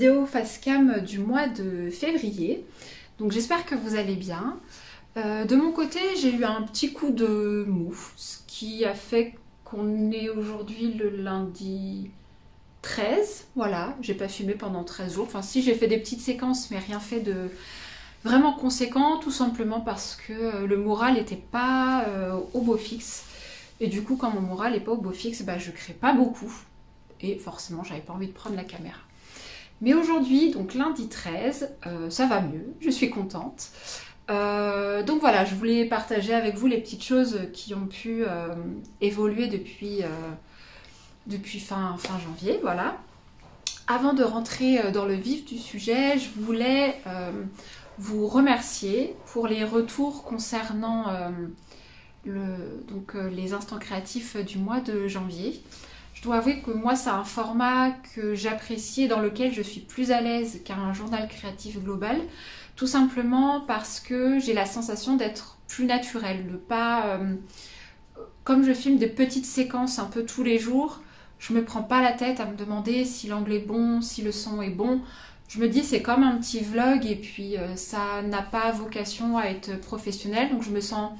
vidéo face cam du mois de février. Donc j'espère que vous allez bien. De mon côté, j'ai eu un petit coup de mou, ce qui a fait qu'on est aujourd'hui le lundi 13. Voilà, j'ai pas filmé pendant 13 jours. Enfin si, j'ai fait des petites séquences, mais rien fait de vraiment conséquent, tout simplement parce que le moral n'était pas au beau fixe. Et du coup, quand mon moral n'est pas au beau fixe, bah, je crée pas beaucoup. Et forcément, j'avais pas envie de prendre la caméra. Mais aujourd'hui, donc lundi 13, ça va mieux, je suis contente. Donc voilà, je voulais partager avec vous les petites choses qui ont pu évoluer depuis fin janvier, voilà. Avant de rentrer dans le vif du sujet, je voulais vous remercier pour les retours concernant les instants créatifs du mois de janvier. Je dois avouer que moi, c'est un format que j'apprécie et dans lequel je suis plus à l'aise qu'un journal créatif global, tout simplement parce que j'ai la sensation d'être plus naturelle, de pas... comme je filme des petites séquences un peu tous les jours, je me prends pas la tête à me demander si l'angle est bon, si le son est bon. Je me dis c'est comme un petit vlog et puis ça n'a pas vocation à être professionnel, donc je me sens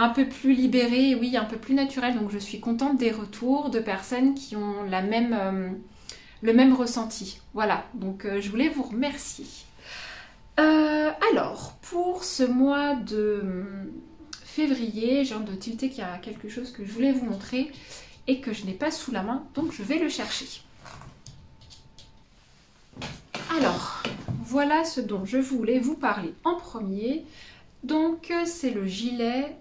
un peu plus libérée, oui, un peu plus naturelle. Donc je suis contente des retours de personnes qui ont le même ressenti. Voilà, donc je voulais vous remercier. Alors, pour ce mois de février, j'ai envie de tilter qu'il y a quelque chose que je voulais vous montrer et que je n'ai pas sous la main, donc je vais le chercher. Alors, voilà ce dont je voulais vous parler en premier. Donc, c'est le gilet,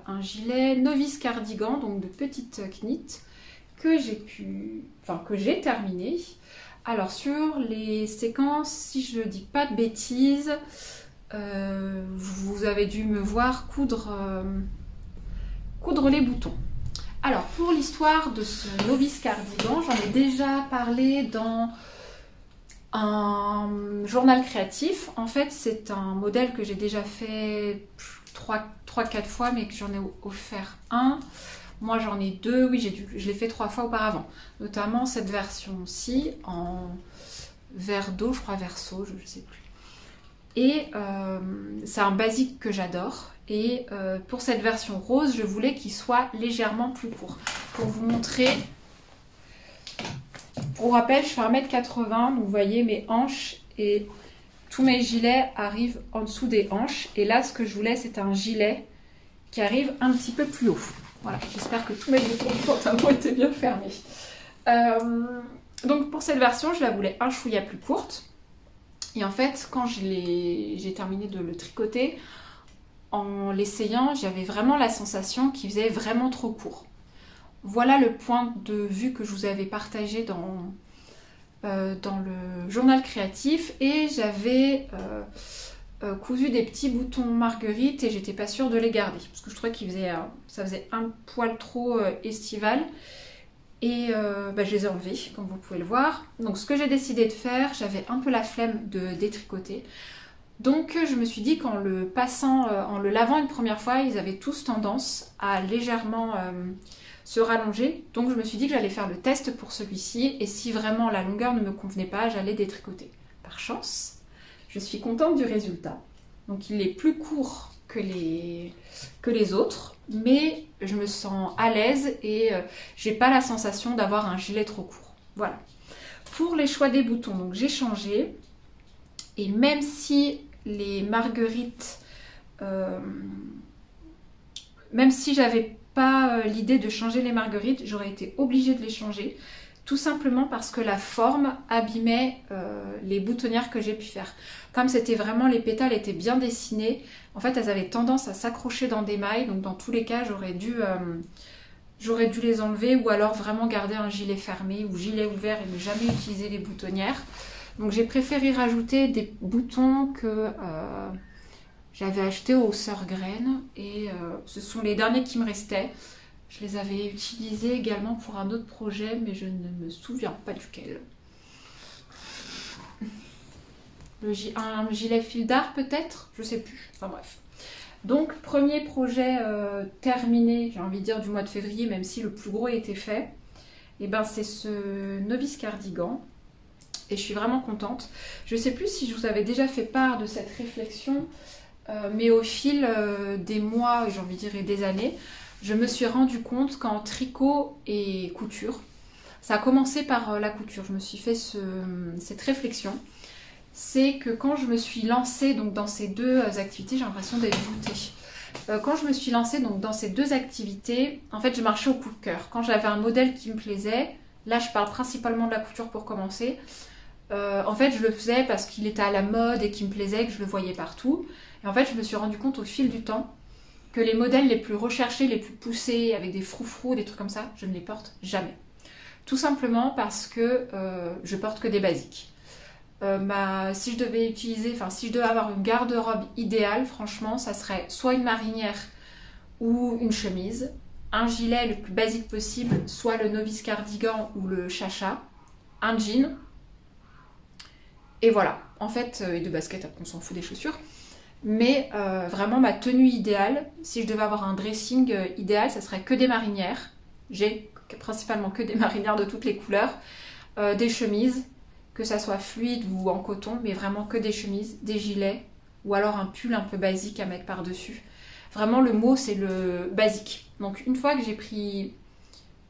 un gilet novice cardigan, donc de petite knit, que j'ai terminé. Alors, sur les séquences, si je ne dis pas de bêtises, vous avez dû me voir coudre les boutons. Alors, pour l'histoire de ce novice cardigan, j'en ai déjà parlé dans un journal créatif. En fait, c'est un modèle que j'ai déjà fait 3-4 fois, mais que j'en ai offert un. Moi, j'en ai deux. Oui, je l'ai fait 3 fois auparavant. Notamment cette version-ci en vert d'eau, je crois verso, je ne sais plus. Et c'est un basique que j'adore. Et pour cette version rose, je voulais qu'il soit légèrement plus court. Pour vous montrer... Pour rappel, je fais 1m80, donc vous voyez mes hanches et tous mes gilets arrivent en dessous des hanches. Et là, ce que je voulais, c'est un gilet qui arrive un petit peu plus haut. Voilà, j'espère que tous mes boutons du pantalon étaient bien fermés. Donc pour cette version, je la voulais un chouïa plus courte. Et en fait, quand j'ai terminé de le tricoter, en l'essayant, j'avais vraiment la sensation qu'il faisait vraiment trop court. Voilà le point de vue que je vous avais partagé dans le journal créatif. Et j'avais cousu des petits boutons marguerite et j'étais pas sûre de les garder. Parce que je trouvais ça faisait un poil trop estival. Et je les ai enlevés, comme vous pouvez le voir. Donc ce que j'ai décidé de faire, j'avais un peu la flemme de détricoter. Donc je me suis dit qu'en le lavant une première fois, ils avaient tous tendance à légèrement se rallonger. Donc je me suis dit que j'allais faire le test pour celui-ci. Et si vraiment la longueur ne me convenait pas, j'allais détricoter. Par chance, je suis contente du résultat. Donc il est plus court que les autres. Mais je me sens à l'aise et j'ai pas la sensation d'avoir un gilet trop court. Voilà. Pour les choix des boutons, donc j'ai changé. Et même si les marguerites, même si j'avais pas l'idée de changer les marguerites, j'aurais été obligée de les changer. Tout simplement parce que la forme abîmait les boutonnières que j'ai pu faire. Comme les pétales étaient bien dessinés, en fait elles avaient tendance à s'accrocher dans des mailles. Donc dans tous les cas, j'aurais dû les enlever ou alors vraiment garder un gilet fermé ou gilet ouvert et ne jamais utiliser les boutonnières. Donc j'ai préféré rajouter des boutons que j'avais achetés aux Sœurs Graines et ce sont les derniers qui me restaient. Je les avais utilisés également pour un autre projet, mais je ne me souviens pas duquel. Un gilet fil d'art peut-être, je sais plus. Enfin bref. Donc premier projet terminé, j'ai envie de dire du mois de février, même si le plus gros était fait. Et ben c'est ce novice cardigan et je suis vraiment contente. Je ne sais plus si je vous avais déjà fait part de cette réflexion, mais au fil des mois, j'ai envie de dire, et des années, je me suis rendu compte qu'en tricot et couture, ça a commencé par la couture. Je me suis fait cette réflexion. C'est que quand je me suis lancée donc, dans ces deux activités, j'ai l'impression d'être voûtée. Quand je me suis lancée donc, dans ces deux activités, en fait, je marchais au coup de cœur. Quand j'avais un modèle qui me plaisait, là, je parle principalement de la couture pour commencer. En fait, je le faisais parce qu'il était à la mode et qu'il me plaisait, que je le voyais partout. Et en fait, je me suis rendu compte au fil du temps que les modèles les plus recherchés, les plus poussés, avec des froufrous, des trucs comme ça, je ne les porte jamais. Tout simplement parce que je porte que des basiques. Si je devais avoir une garde-robe idéale, franchement, ça serait soit une marinière ou une chemise, un gilet le plus basique possible, soit le novice cardigan ou le chacha, un jean, et voilà. En fait, et de baskets, après on s'en fout des chaussures. Mais vraiment ma tenue idéale, si je devais avoir un dressing idéal, ça serait que des marinières. J'ai principalement que des marinières de toutes les couleurs, des chemises, que ça soit fluide ou en coton, mais vraiment que des chemises, des gilets, ou alors un pull un peu basique à mettre par-dessus. Vraiment le mot c'est le basique. Donc une fois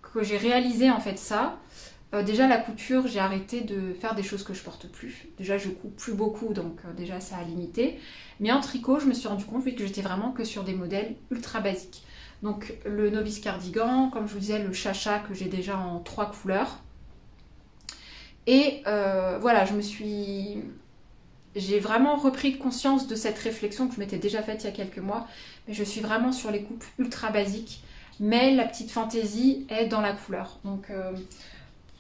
que j'ai réalisé en fait ça, déjà la couture, j'ai arrêté de faire des choses que je porte plus. Déjà je couds plus beaucoup, donc déjà ça a limité. Mais en tricot, je me suis rendu compte que j'étais vraiment que sur des modèles ultra basiques. Donc le novice cardigan, comme je vous disais, le chacha que j'ai déjà en 3 couleurs. Et voilà, j'ai vraiment repris conscience de cette réflexion que je m'étais déjà faite il y a quelques mois. Mais je suis vraiment sur les coupes ultra basiques. Mais la petite fantaisie est dans la couleur. Donc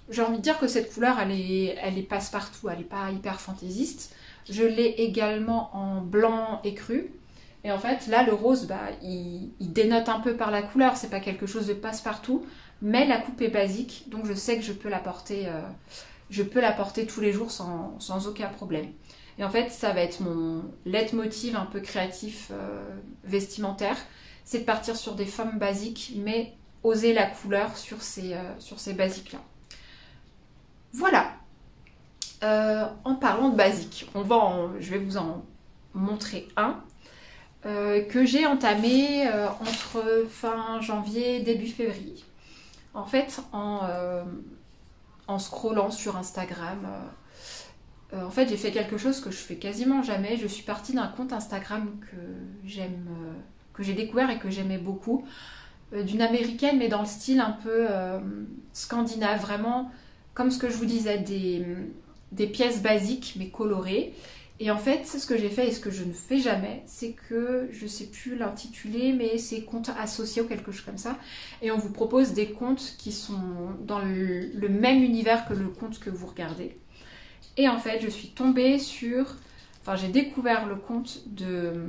j'ai envie de dire que cette couleur, elle est passe-partout. Elle n'est pas hyper fantaisiste. Je l'ai également en blanc écru. Et en fait, là, le rose, il dénote un peu par la couleur. C'est pas quelque chose de passe-partout. Mais la coupe est basique. Donc je sais que je peux la porter... je peux la porter tous les jours sans aucun problème. Et en fait, ça va être mon leitmotiv un peu créatif vestimentaire. C'est de partir sur des formes basiques, mais oser la couleur sur ces basiques-là. Voilà. En parlant de basiques, je vais vous en montrer un que j'ai entamé entre fin janvier, début février. En fait, en scrollant sur Instagram, en fait j'ai fait quelque chose que je fais quasiment jamais. Je suis partie d'un compte Instagram que j'ai découvert et que j'aimais beaucoup, d'une américaine mais dans le style un peu scandinave, vraiment comme ce que je vous disais, des pièces basiques mais colorées. Et en fait, ce que j'ai fait et ce que je ne fais jamais, c'est que, je ne sais plus l'intituler, mais c'est compte associé ou quelque chose comme ça. Et on vous propose des comptes qui sont dans le même univers que le compte que vous regardez. Et en fait, je suis tombée j'ai découvert le compte de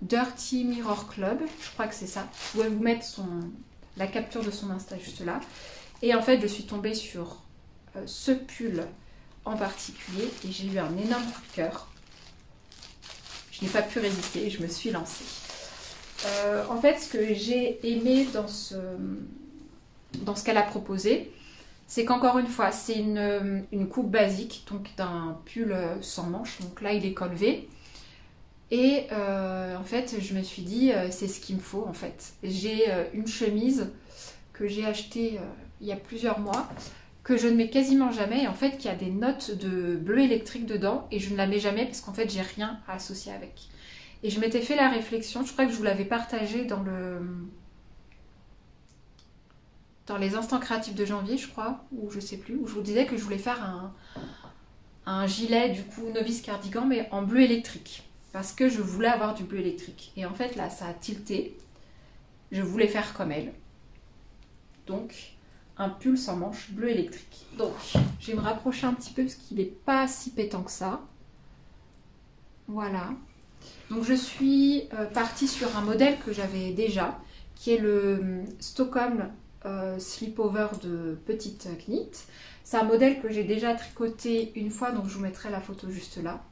Dirty Mirror Club, je crois que c'est ça. Je vais vous mettre la capture de son Insta juste là. Et en fait, je suis tombée sur ce pull en particulier et j'ai eu un énorme coup de cœur. Je n'ai pas pu résister et je me suis lancée. En fait, ce que j'ai aimé dans ce qu'elle a proposé, c'est qu'encore une fois, c'est une coupe basique, donc d'un pull sans manches. Donc là, il est col V. Et en fait, je me suis dit, c'est ce qu'il me faut en fait. J'ai une chemise que j'ai achetée il y a plusieurs mois, que je ne mets quasiment jamais, et en fait qui a des notes de bleu électrique dedans, et je ne la mets jamais parce qu'en fait j'ai rien à associer avec. Et je m'étais fait la réflexion, je crois que je vous l'avais partagé dans les instants créatifs de janvier, je crois, ou je sais plus, où je vous disais que je voulais faire un gilet du coup novice cardigan mais en bleu électrique, parce que je voulais avoir du bleu électrique. Et en fait là ça a tilté, je voulais faire comme elle, donc un pull sans manches bleu électrique. Donc, je vais me rapprocher un petit peu parce qu'il n'est pas si pétant que ça. Voilà. Donc, je suis partie sur un modèle que j'avais déjà, qui est le Stockholm Slipover de Petite Knit. C'est un modèle que j'ai déjà tricoté une fois, donc je vous mettrai la photo juste là.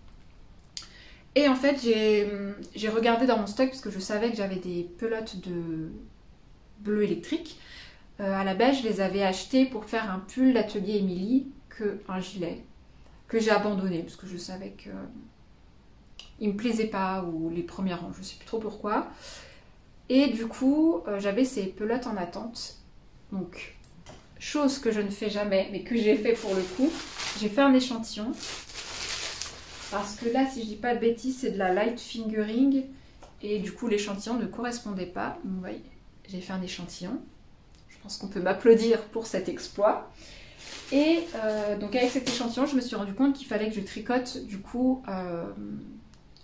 Et en fait, j'ai regardé dans mon stock parce que je savais que j'avais des pelotes de bleu électrique. À la base, je les avais achetées pour faire un pull d'atelier Émilie que un gilet. que j'ai abandonné parce que je savais que il me plaisait pas, ou les premiers rangs, je sais plus trop pourquoi. Et du coup, j'avais ces pelotes en attente. Donc, chose que je ne fais jamais, mais que j'ai fait pour le coup, j'ai fait un échantillon. Parce que là, si je dis pas de bêtises, c'est de la light fingering. Et du coup, l'échantillon ne correspondait pas. Vous voyez, j'ai fait un échantillon. Je pense qu'on peut m'applaudir pour cet exploit. Et donc avec cet échantillon, je me suis rendu compte qu'il fallait que je tricote du coup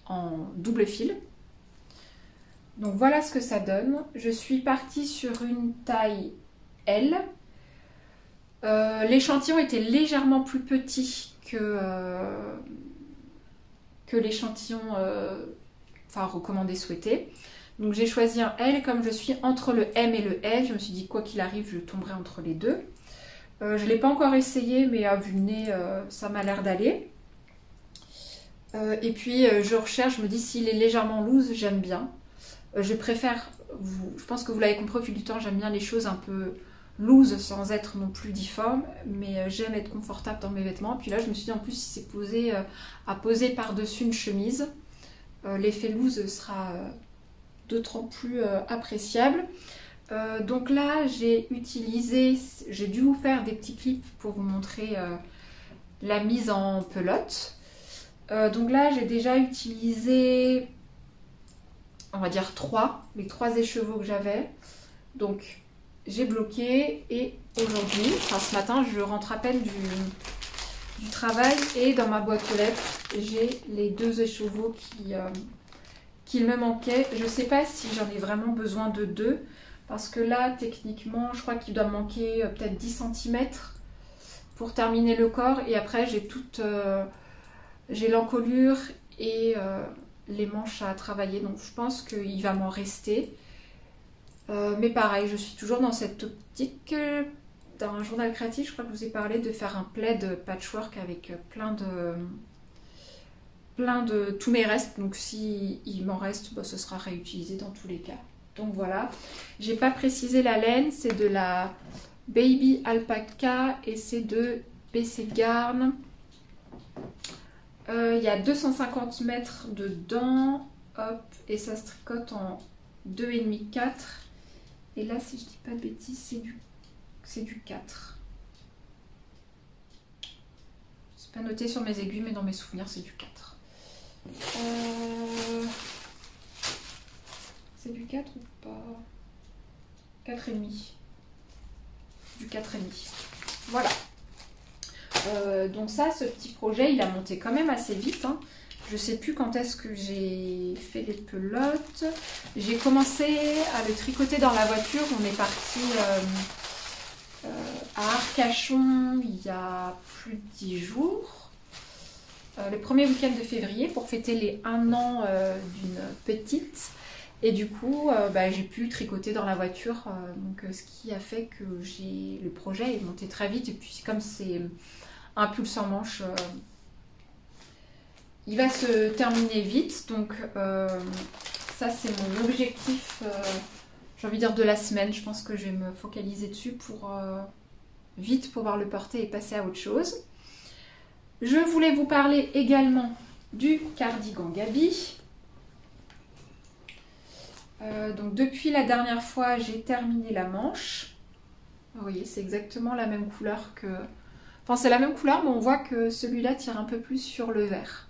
en double fil. Donc voilà ce que ça donne. Je suis partie sur une taille L. L'échantillon était légèrement plus petit que l'échantillon recommandé, souhaité. Donc j'ai choisi un L. Comme je suis entre le M et le L, je me suis dit quoi qu'il arrive, je tomberai entre les deux. Je ne l'ai pas encore essayé, mais à vue de nez, ça m'a l'air d'aller. Et puis je recherche, je me dis s'il est légèrement loose, j'aime bien. Je préfère, je pense que vous l'avez compris au fil du temps, j'aime bien les choses un peu loose sans être non plus difforme, mais j'aime être confortable dans mes vêtements. Puis là je me suis dit en plus si c'est posé à poser par-dessus une chemise, l'effet loose sera d'autant plus appréciable. Donc là j'ai dû vous faire des petits clips pour vous montrer la mise en pelote. Donc là j'ai déjà utilisé, on va dire les trois écheveaux que j'avais. Donc j'ai bloqué et aujourd'hui, ce matin, je rentre à peine du travail et dans ma boîte aux lettres, j'ai les 2 écheveaux qui me manquaient. Je ne sais pas si j'en ai vraiment besoin de 2 parce que là, techniquement, je crois qu'il doit me manquer peut-être 10 cm pour terminer le corps et après, j'ai l'encolure et les manches à travailler, donc je pense qu'il va m'en rester. Mais pareil, je suis toujours dans cette optique. Dans un journal créatif, je crois que je vous ai parlé de faire un plaid patchwork avec plein de tous mes restes. Donc si il m'en reste, ce sera réutilisé dans tous les cas. Donc voilà. J'ai pas précisé la laine, c'est de la Baby Alpaca et c'est de BC Garn. Il y a 250 mètres dedans, hop, et ça se tricote en 2,5-4. Et là, si je dis pas de bêtises, c'est du 4. C'est pas noté sur mes aiguilles, mais dans mes souvenirs, c'est du 4. C'est du 4 ou pas? 4,5. Du 4,5. Voilà. Donc ça, ce petit projet, il a monté quand même assez vite. Hein. Je sais plus quand est-ce que j'ai fait les pelotes. J'ai commencé à le tricoter dans la voiture. On est parti à Arcachon il y a plus de 10 jours. Le premier week-end de février pour fêter les 1 an d'une petite. Et du coup, j'ai pu tricoter dans la voiture. Donc ce qui a fait que le projet est monté très vite. Et puis comme c'est un pull sans manche, il va se terminer vite. Donc ça c'est mon objectif, j'ai envie de dire de la semaine. Je pense que je vais me focaliser dessus pour vite pouvoir le porter et passer à autre chose. Je voulais vous parler également du cardigan Gaby. Donc depuis la dernière fois, j'ai terminé la manche. Vous voyez, c'est exactement la même couleur que... Enfin, c'est la même couleur, mais on voit que celui-là tire un peu plus sur le vert.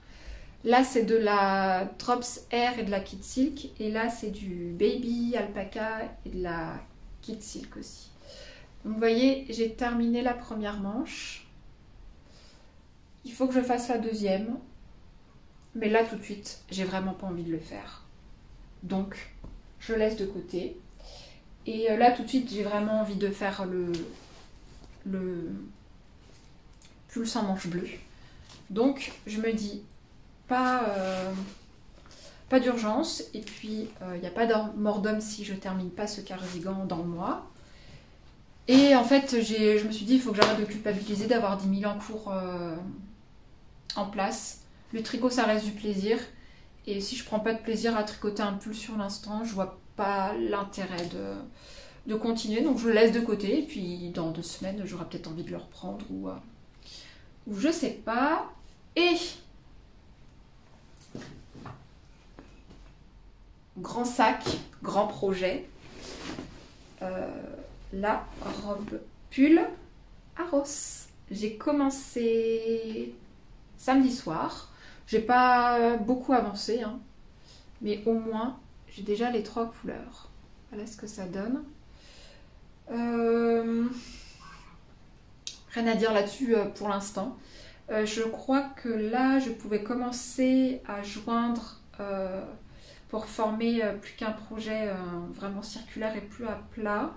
Là, c'est de la Drops Air et de la Kid Silk. Et là, c'est du Baby Alpaca et de la Kid Silk aussi. Donc, vous voyez, j'ai terminé la première manche. Il faut que je fasse la deuxième. Mais là, tout de suite, j'ai vraiment pas envie de le faire. Donc, je laisse de côté. Et là, tout de suite, j'ai vraiment envie de faire le pull sans manche bleue. Donc, je me dis, pas d'urgence. Et puis, il n'y a pas de mort d'homme si je termine pas ce cardigan dans le mois. Et en fait, je me suis dit, il faut que j'arrête de culpabiliser d'avoir 10 000 encours en place. Le tricot, ça reste du plaisir. Et si je prends pas de plaisir à tricoter un pull sur l'instant, je vois pas l'intérêt de continuer. Donc je le laisse de côté. Et puis dans 2 semaines, j'aurai peut-être envie de le reprendre ou je sais pas. Et grand sac, grand projet, la robe pull Aros. J'ai commencé samedi soir. J'ai pas beaucoup avancé, hein, mais au moins j'ai déjà les 3 couleurs. Voilà ce que ça donne. Rien à dire là-dessus pour l'instant. Je crois que là, je pouvais commencer à joindre pour former plus qu'un projet vraiment circulaire et plus à plat.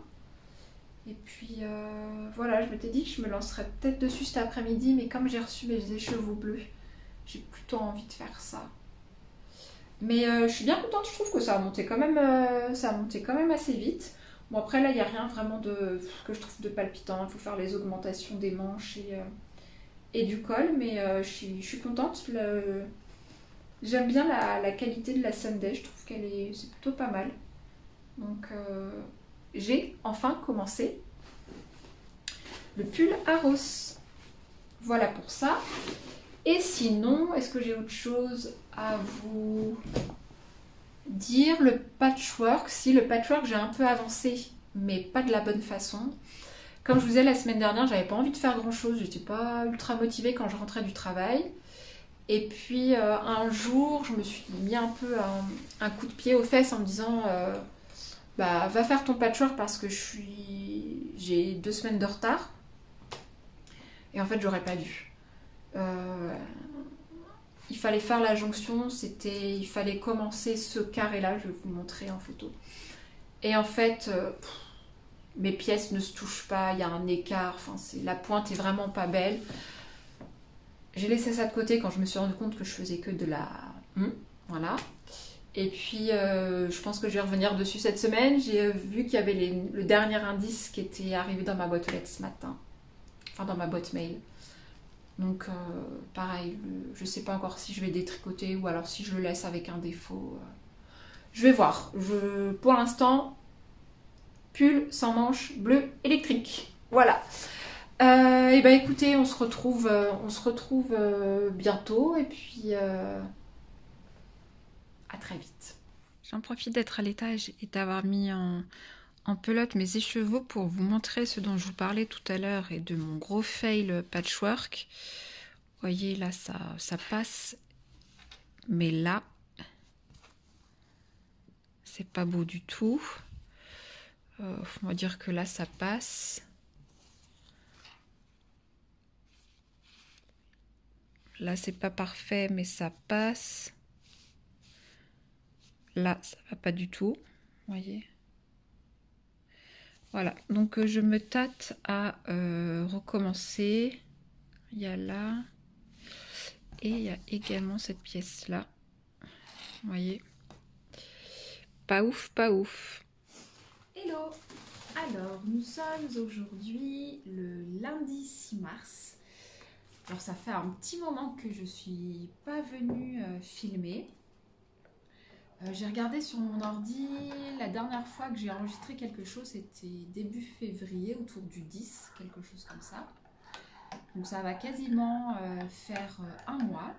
Et puis voilà, je m'étais dit que je me lancerais peut-être dessus cet après-midi, mais comme j'ai reçu mes écheveaux bleus, j'ai plutôt envie de faire ça. Mais je suis bien contente, je trouve que ça a monté quand même, assez vite. Bon, après là, il n'y a rien vraiment que je trouve de palpitant. Il faut faire les augmentations des manches et du col, mais je suis contente. J'aime bien la qualité de la Sunday, je trouve c'est plutôt pas mal. Donc j'ai enfin commencé le pull Aros. Voilà pour ça. Et sinon, est-ce que j'ai autre chose à vous dire? Le patchwork, si le patchwork j'ai un peu avancé, mais pas de la bonne façon. Comme je vous disais la semaine dernière, j'avais pas envie de faire grand chose, j'étais pas ultra motivée quand je rentrais du travail. Et puis un jour, je me suis mis un peu un coup de pied aux fesses en me disant va faire ton patchwork parce que j'ai 2 semaines de retard. Et en fait, j'aurais pas dû. Il fallait faire la jonction, il fallait commencer ce carré-là, je vais vous le montrer en photo. Et en fait, mes pièces ne se touchent pas, il y a un écart, la pointe est vraiment pas belle. J'ai laissé ça de côté quand je me suis rendu compte que je faisais que de la... Voilà. Et puis, je pense que je vais revenir dessus cette semaine. J'ai vu qu'il y avait le dernier indice qui était arrivé dans ma boîte aux lettres ce matin. Enfin, dans ma boîte mail. Donc, pareil, je ne sais pas encore si je vais détricoter ou alors si je le laisse avec un défaut. Je vais voir. Pour l'instant, pull sans manches bleu électrique. Voilà. Et ben écoutez, on se retrouve bientôt et puis à très vite. J'en profite d'être à l'étage et d'avoir mis en pelote mes écheveaux pour vous montrer ce dont je vous parlais tout à l'heure et de mon gros fail patchwork. Vous voyez là, ça passe, mais là, c'est pas beau du tout. On va dire que là, ça passe. Là, c'est pas parfait, mais ça passe. Là, ça va pas du tout. Vous voyez. Voilà, donc je me tâte à recommencer. Il y a là. Et il y a également cette pièce-là. Vous voyez. Pas ouf, pas ouf. Hello! Alors, nous sommes aujourd'hui le lundi 6 mars. Alors, ça fait un petit moment que je suis pas venue filmer. J'ai regardé sur mon ordi, la dernière fois que j'ai enregistré quelque chose, c'était début février, autour du 10, quelque chose comme ça. Donc ça va quasiment faire un mois.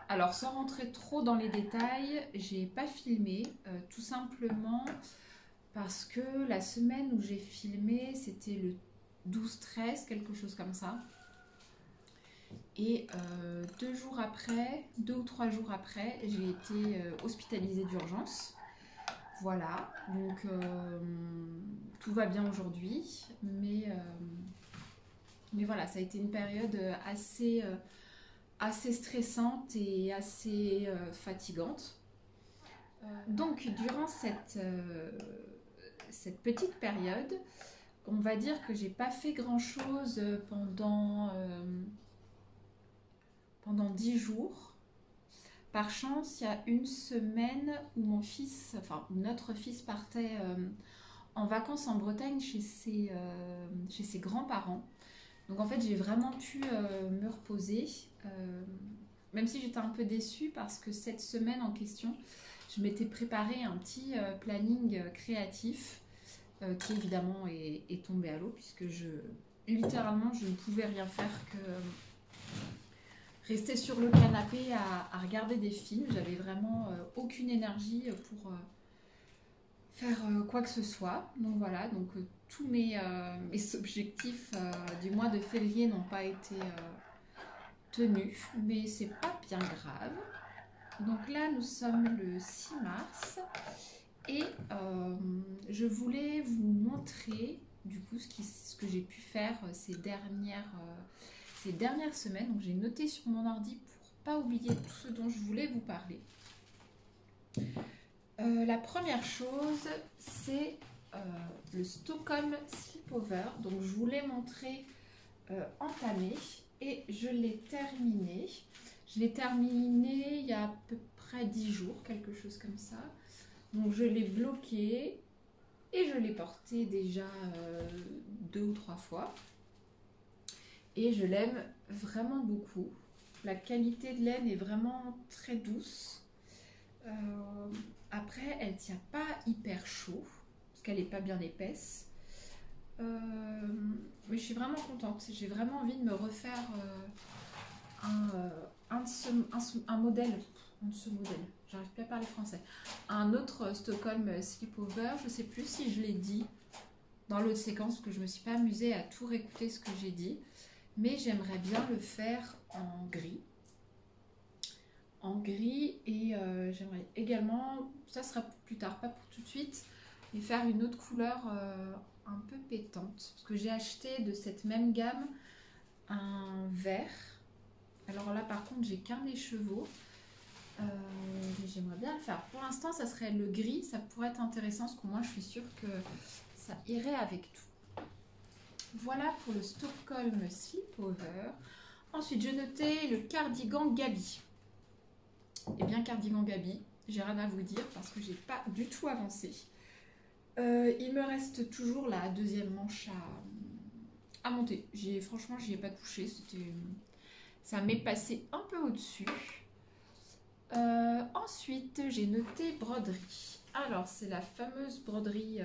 Alors sans rentrer trop dans les détails, j'ai pas filmé, tout simplement parce que la semaine où j'ai filmé, c'était le 12-13, quelque chose comme ça. Et 2 ou 3 jours après, j'ai été hospitalisée d'urgence. Voilà, donc tout va bien aujourd'hui, mais voilà, ça a été une période assez stressante et assez fatigante. Donc durant cette petite période, on va dire que j'ai pas fait grand chose pendant 10 jours. Par chance, il y a une semaine où notre fils partait en vacances en Bretagne chez ses grands-parents. Donc en fait, j'ai vraiment pu me reposer, même si j'étais un peu déçue parce que cette semaine en question, je m'étais préparé un petit planning créatif qui évidemment est tombé à l'eau puisque littéralement, je ne pouvais rien faire rester sur le canapé à regarder des films. J'avais vraiment aucune énergie pour faire quoi que ce soit. Donc voilà, donc tous mes objectifs du mois de février n'ont pas été tenus, mais c'est pas bien grave. Donc là, nous sommes le 6 mars et je voulais vous montrer du coup ce que j'ai pu faire ces dernières semaines. Donc j'ai noté sur mon ordi pour pas oublier tout ce dont je voulais vous parler. La première chose, c'est le Stockholm Sleepover. Donc je vous l'ai montré entamé et je l'ai terminé. Je l'ai terminé il y a à peu près 10 jours, quelque chose comme ça. Donc je l'ai bloqué et je l'ai porté déjà 2 ou 3 fois. Et je l'aime vraiment beaucoup. La qualité de laine est vraiment très douce. Après, elle ne tient pas hyper chaud, parce qu'elle n'est pas bien épaisse. Mais je suis vraiment contente. J'ai vraiment envie de me refaire un modèle. Ce modèle, j'arrive plus à parler français. Un autre Stockholm Sleepover, je ne sais plus si je l'ai dit dans l'autre séquence, parce que je ne me suis pas amusée à tout réécouter ce que j'ai dit. Mais j'aimerais bien le faire en gris. Et j'aimerais également, ça sera plus tard, pas pour tout de suite, mais faire une autre couleur un peu pétante. Parce que j'ai acheté de cette même gamme un vert. Alors là par contre j'ai qu'un écheveau. Mais j'aimerais bien le faire. Pour l'instant ça serait le gris, ça pourrait être intéressant parce qu'au moins je suis sûre que ça irait avec tout. Voilà pour le Stockholm Sleepover. Ensuite j'ai noté le cardigan Gabi. Eh bien, cardigan Gabi, j'ai rien à vous dire parce que j'ai pas du tout avancé. Il me reste toujours la deuxième manche à monter. Franchement, j'y ai pas touché. Ça m'est passé un peu au-dessus. Ensuite, j'ai noté broderie. Alors, c'est la fameuse broderie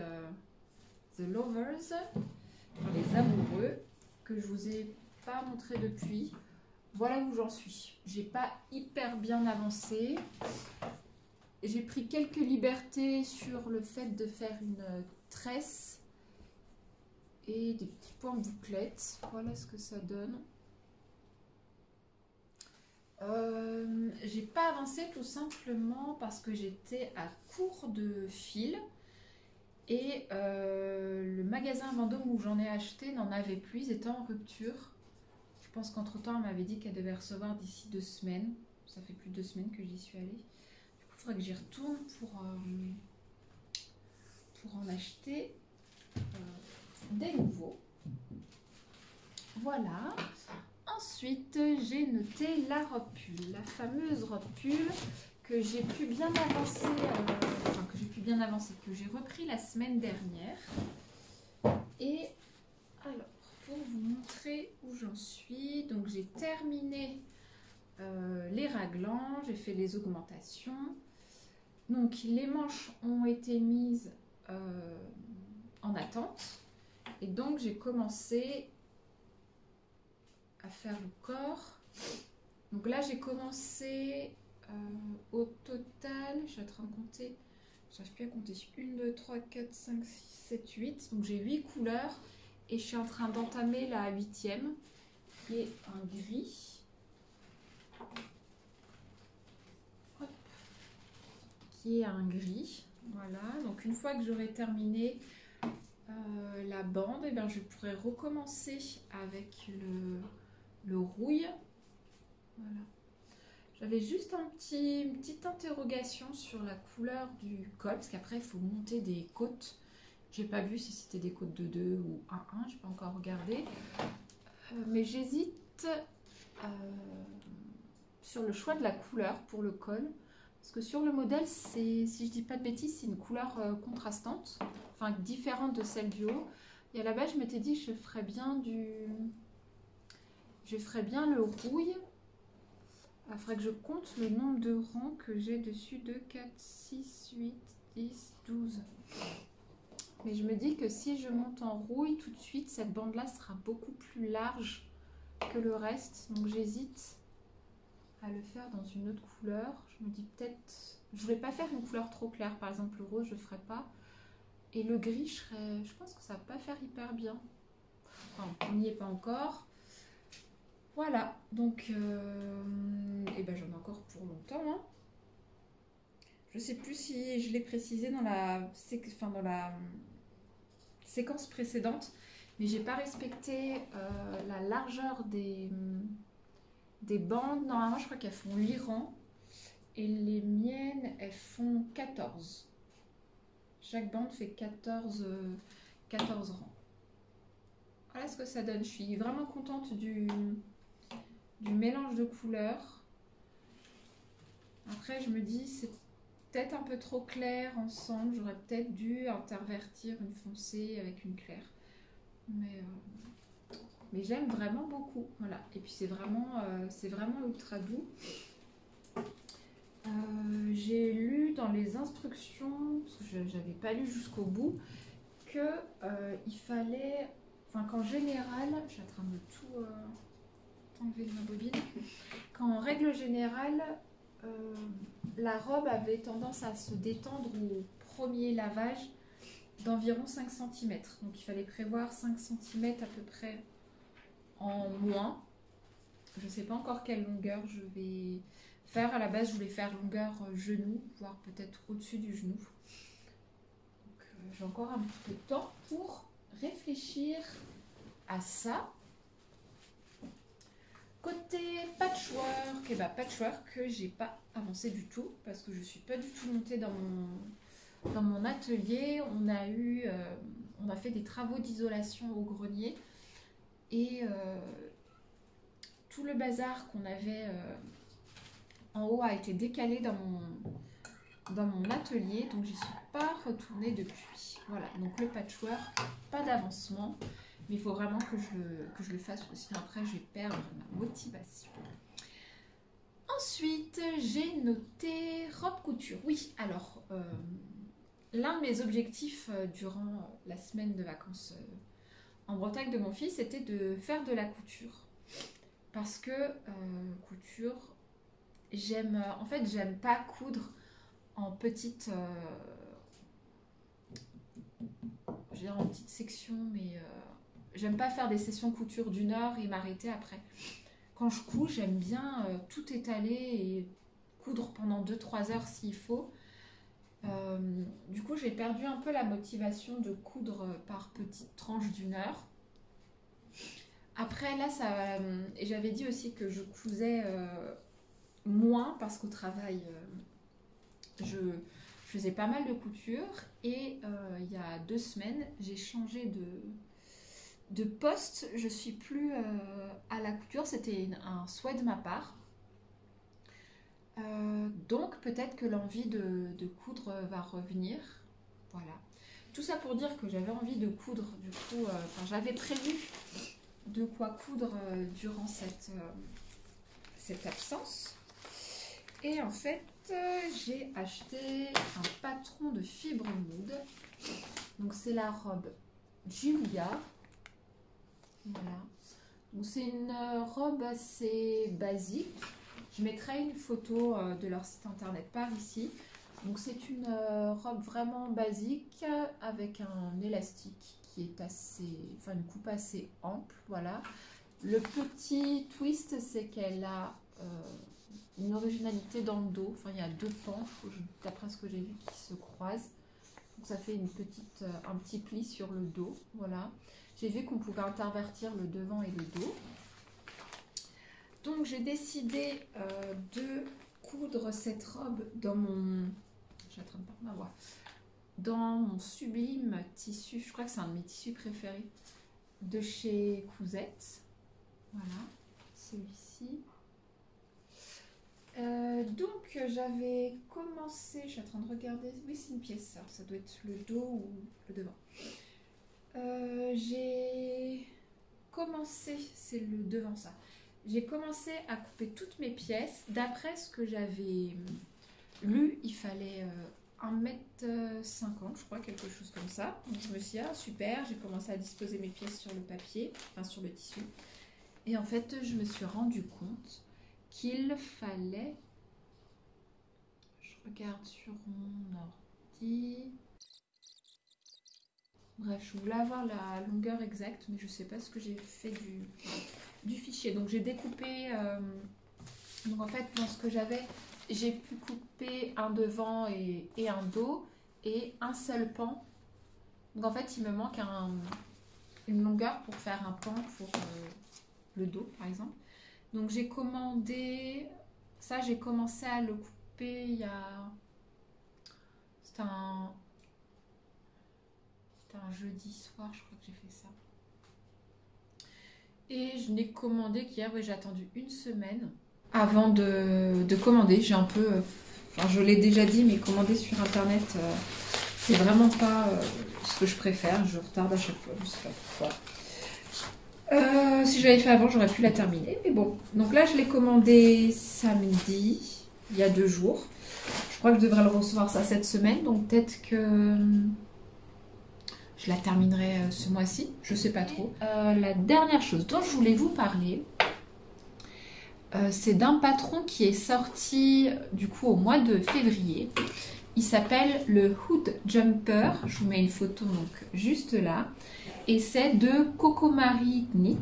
The Lovers, les amoureux, que je vous ai pas montré depuis. Voilà où j'en suis. J'ai pas hyper bien avancé. J'ai pris quelques libertés sur le fait de faire une tresse et des petits points bouclettes. Voilà ce que ça donne. J'ai pas avancé tout simplement parce que j'étais à court de fil et le magasin Vendôme où j'en ai acheté n'en avait plus, ils étaient en rupture. Je pense qu'entre temps elle m'avait dit qu'elle devait recevoir d'ici 2 semaines. Ça fait plus de 2 semaines que j'y suis allée. Du coup il faudrait que j'y retourne pour en acheter des nouveaux. Voilà. Ensuite, j'ai noté la robe pull, la fameuse robe pull que j'ai pu bien avancer, que j'ai repris la semaine dernière. Et alors, pour vous montrer où j'en suis, donc j'ai terminé les raglans, j'ai fait les augmentations. Donc les manches ont été mises en attente. Et donc j'ai commencé à faire le corps. Donc là j'ai commencé au total, je suis en train de compter, je n'arrive plus à compter, 1, 2, 3, 4, 5, 6, 7, 8. Donc j'ai 8 couleurs et je suis en train d'entamer la 8e qui est un gris. Hop. Qui est un gris. Voilà, donc une fois que j'aurai terminé la bande, et bien je pourrai recommencer avec le rouille. Voilà. J'avais juste une petite interrogation sur la couleur du col, parce qu'après il faut monter des côtes. J'ai pas vu si c'était des côtes de 2 ou 1-1, je n'ai pas encore regardé. Mais j'hésite sur le choix de la couleur pour le col. Parce que sur le modèle, si je dis pas de bêtises, c'est une couleur contrastante, enfin différente de celle du haut. Et à la base, je m'étais dit que je ferais bien le rouille. Il faudrait que je compte le nombre de rangs que j'ai dessus. 2, 4, 6, 8, 10, 12. Mais je me dis que si je monte en rouille, tout de suite, cette bande-là sera beaucoup plus large que le reste. Donc j'hésite à le faire dans une autre couleur. Je me dis peut-être... Je voulais pas faire une couleur trop claire. Par exemple, le rose, je ne ferais pas. Et le gris, je pense que ça va pas faire hyper bien. Enfin, on n'y est pas encore. Voilà. Donc, et ben, j'en ai encore pour longtemps. Hein. Je sais plus si je l'ai précisé dans la séquence précédente. Mais j'ai pas respecté la largeur des bandes. Normalement, je crois qu'elles font 8 rangs. Et les miennes, elles font 14. Chaque bande fait 14 rangs. Voilà ce que ça donne. Je suis vraiment contente du mélange de couleurs. Après, je me dis, c'est peut-être un peu trop clair ensemble. J'aurais peut-être dû intervertir une foncée avec une claire. Mais j'aime vraiment beaucoup. Voilà. Et puis c'est vraiment ultra doux. J'ai lu dans les instructions, parce que je n'avais pas lu jusqu'au bout, que il fallait, enfin qu'en général, je suis en train de tout enlever de ma bobine, qu'en règle générale, la robe avait tendance à se détendre au premier lavage d'environ 5 cm. Donc il fallait prévoir 5 cm à peu près en moins. Je ne sais pas encore quelle longueur je vais faire. À la base, je voulais faire longueur genou, voire peut-être au-dessus du genou. Donc j'ai encore un petit peu de temps pour réfléchir à ça. Côté patchwork, et bah patchwork, j'ai pas avancé du tout parce que je suis pas du tout montée dans mon atelier. On a fait des travaux d'isolation au grenier et tout le bazar qu'on avait en haut a été décalé dans mon atelier, donc j'y suis pas retournée depuis. Voilà, donc le patchwork, pas d'avancement. Mais il faut vraiment que je le fasse, parce que sinon après je vais perdre ma motivation. Ensuite, j'ai noté robe couture. Oui, alors, l'un de mes objectifs durant la semaine de vacances en Bretagne de mon fils, c'était de faire de la couture. Parce que couture, j'aime pas coudre en petite... je veux dire en petite section, mais... j'aime pas faire des sessions couture d'1 heure et m'arrêter après. Quand je couds, j'aime bien tout étaler et coudre pendant 2-3 heures s'il faut. Du coup, j'ai perdu un peu la motivation de coudre par petites tranches d'1 heure. Après, là, et j'avais dit aussi que je cousais moins parce qu'au travail, je faisais pas mal de couture. Et il y a 2 semaines, j'ai changé de poste, je suis plus à la couture, c'était un souhait de ma part. Donc peut-être que l'envie de coudre va revenir. Voilà. Tout ça pour dire que j'avais envie de coudre, du coup, j'avais prévu de quoi coudre durant cette absence. Et en fait, j'ai acheté un patron de fibre mood. Donc c'est la robe Julia. Voilà. Donc c'est une robe assez basique. Je mettrai une photo de leur site internet par ici. Donc c'est une robe vraiment basique avec un élastique qui est une coupe assez ample. Voilà. Le petit twist, c'est qu'elle a une originalité dans le dos. Enfin, il y a 2 pans, d'après ce que j'ai vu, qui se croisent. Donc ça fait un petit pli sur le dos. Voilà. J'ai vu qu'on pouvait intervertir le devant et le dos. Donc j'ai décidé de coudre cette robe dans mon... Je suis en train de perdre ma voix. Dans mon sublime tissu, je crois que c'est un de mes tissus préférés, de chez Cousette. Voilà, celui-ci. Donc j'avais commencé, je suis en train de regarder, oui c'est une pièce, ça doit être le dos ou le devant. J'ai commencé, c'est le devant ça, j'ai commencé à couper toutes mes pièces. D'après ce que j'avais lu, il fallait 1,50 m, je crois, quelque chose comme ça. Donc je me suis dit, ah super, j'ai commencé à disposer mes pièces sur le papier, enfin sur le tissu. Et en fait, je me suis rendu compte qu'il fallait... Je regarde sur mon ordi... Bref, je voulais avoir la longueur exacte, mais je ne sais pas ce que j'ai fait du fichier. Donc j'ai découpé... donc en fait, dans ce que j'avais, j'ai pu couper un devant et un dos et un seul pan. Donc en fait, il me manque une longueur pour faire un pan pour le dos, par exemple. Donc j'ai commandé... Ça, j'ai commencé à le couper il y a... C'était un jeudi soir, je crois que j'ai fait ça. Et je n'ai commandé qu'hier, oui, j'ai attendu une semaine avant de commander. J'ai un peu... Enfin, je l'ai déjà dit, mais commander sur Internet, c'est vraiment pas ce que je préfère. Je retarde à chaque fois, je sais pas pourquoi. Si je l'avais fait avant, j'aurais pu la terminer. Mais bon, donc là, je l'ai commandé samedi, il y a 2 jours. Je crois que je devrais le recevoir ça cette semaine, donc peut-être que... je la terminerai ce mois-ci, je sais pas trop. La dernière chose dont je voulais vous parler, c'est d'un patron qui est sorti du coup au mois de février. Il s'appelle le Hood Jumper. Je vous mets une photo donc juste là. Et c'est de Cocomari Knit.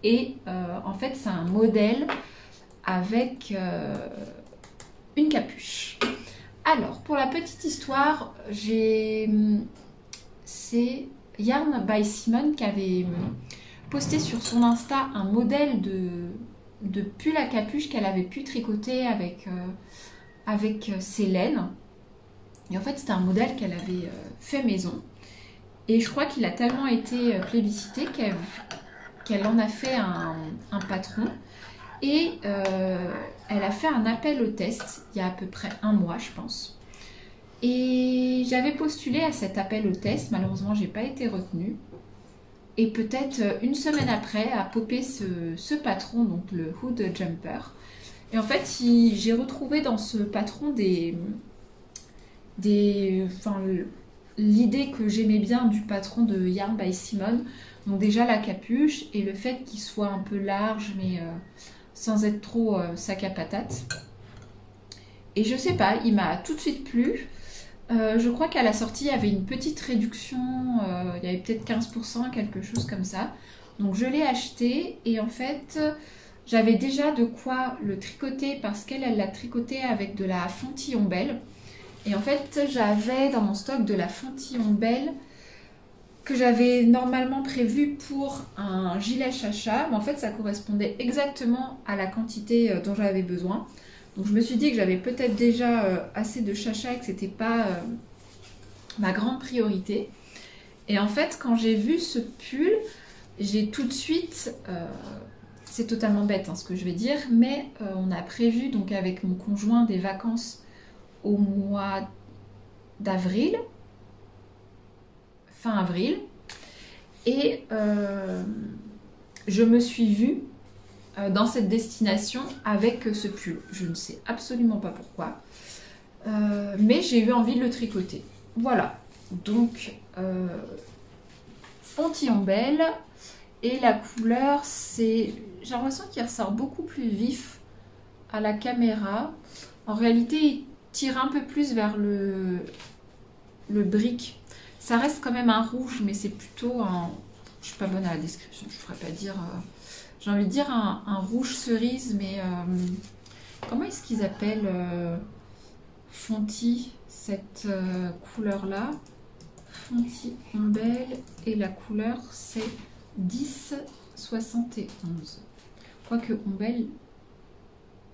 Et en fait c'est un modèle avec une capuche. Alors pour la petite histoire, c'est Yarn by Simone qui avait posté sur son Insta un modèle de pull à capuche qu'elle avait pu tricoter avec ses laines. Et en fait, c'était un modèle qu'elle avait fait maison. Et je crois qu'il a tellement été plébiscité qu'elle en a fait un patron. Et elle a fait un appel au test il y a à peu près 1 mois, je pense. Et j'avais postulé à cet appel au test, malheureusement j'ai pas été retenue. Et peut-être une semaine après a popé ce patron, donc le Hood Jumper. Et en fait j'ai retrouvé dans ce patron l'idée que j'aimais bien du patron de Yarn by Simone. Donc déjà la capuche et le fait qu'il soit un peu large mais sans être trop sac à patate. Et je sais pas, il m'a tout de suite plu. Je crois qu'à la sortie, il y avait une petite réduction, il y avait peut-être 15%, quelque chose comme ça. Donc je l'ai acheté et en fait, j'avais déjà de quoi le tricoter parce qu'elle l'a tricoté avec de la Fontillon Belle. Et en fait, j'avais dans mon stock de la Fontillon Belle que j'avais normalement prévu pour un gilet chacha. Mais en fait, ça correspondait exactement à la quantité dont j'avais besoin. Donc je me suis dit que j'avais peut-être déjà assez de chacha et que c'était pas ma grande priorité. Et en fait, quand j'ai vu ce pull, j'ai tout de suite... c'est totalement bête hein, ce que je vais dire, mais on a prévu donc avec mon conjoint des vacances au mois d'avril, fin avril. Et je me suis vue dans cette destination avec ce pull. Je ne sais absolument pas pourquoi. Mais j'ai eu envie de le tricoter. Voilà. Donc, Fontillon Belle. Et la couleur, c'est... J'ai l'impression qu'il ressort beaucoup plus vif à la caméra. En réalité, il tire un peu plus vers le brick. Ça reste quand même un rouge, mais c'est plutôt un... Je suis pas bonne à la description, je ne pourrais pas dire... J'ai envie de dire un rouge cerise, mais comment est-ce qu'ils appellent Fonty, cette couleur-là? Fonty Ombelle, et la couleur c'est 1071. Quoique Ombelle,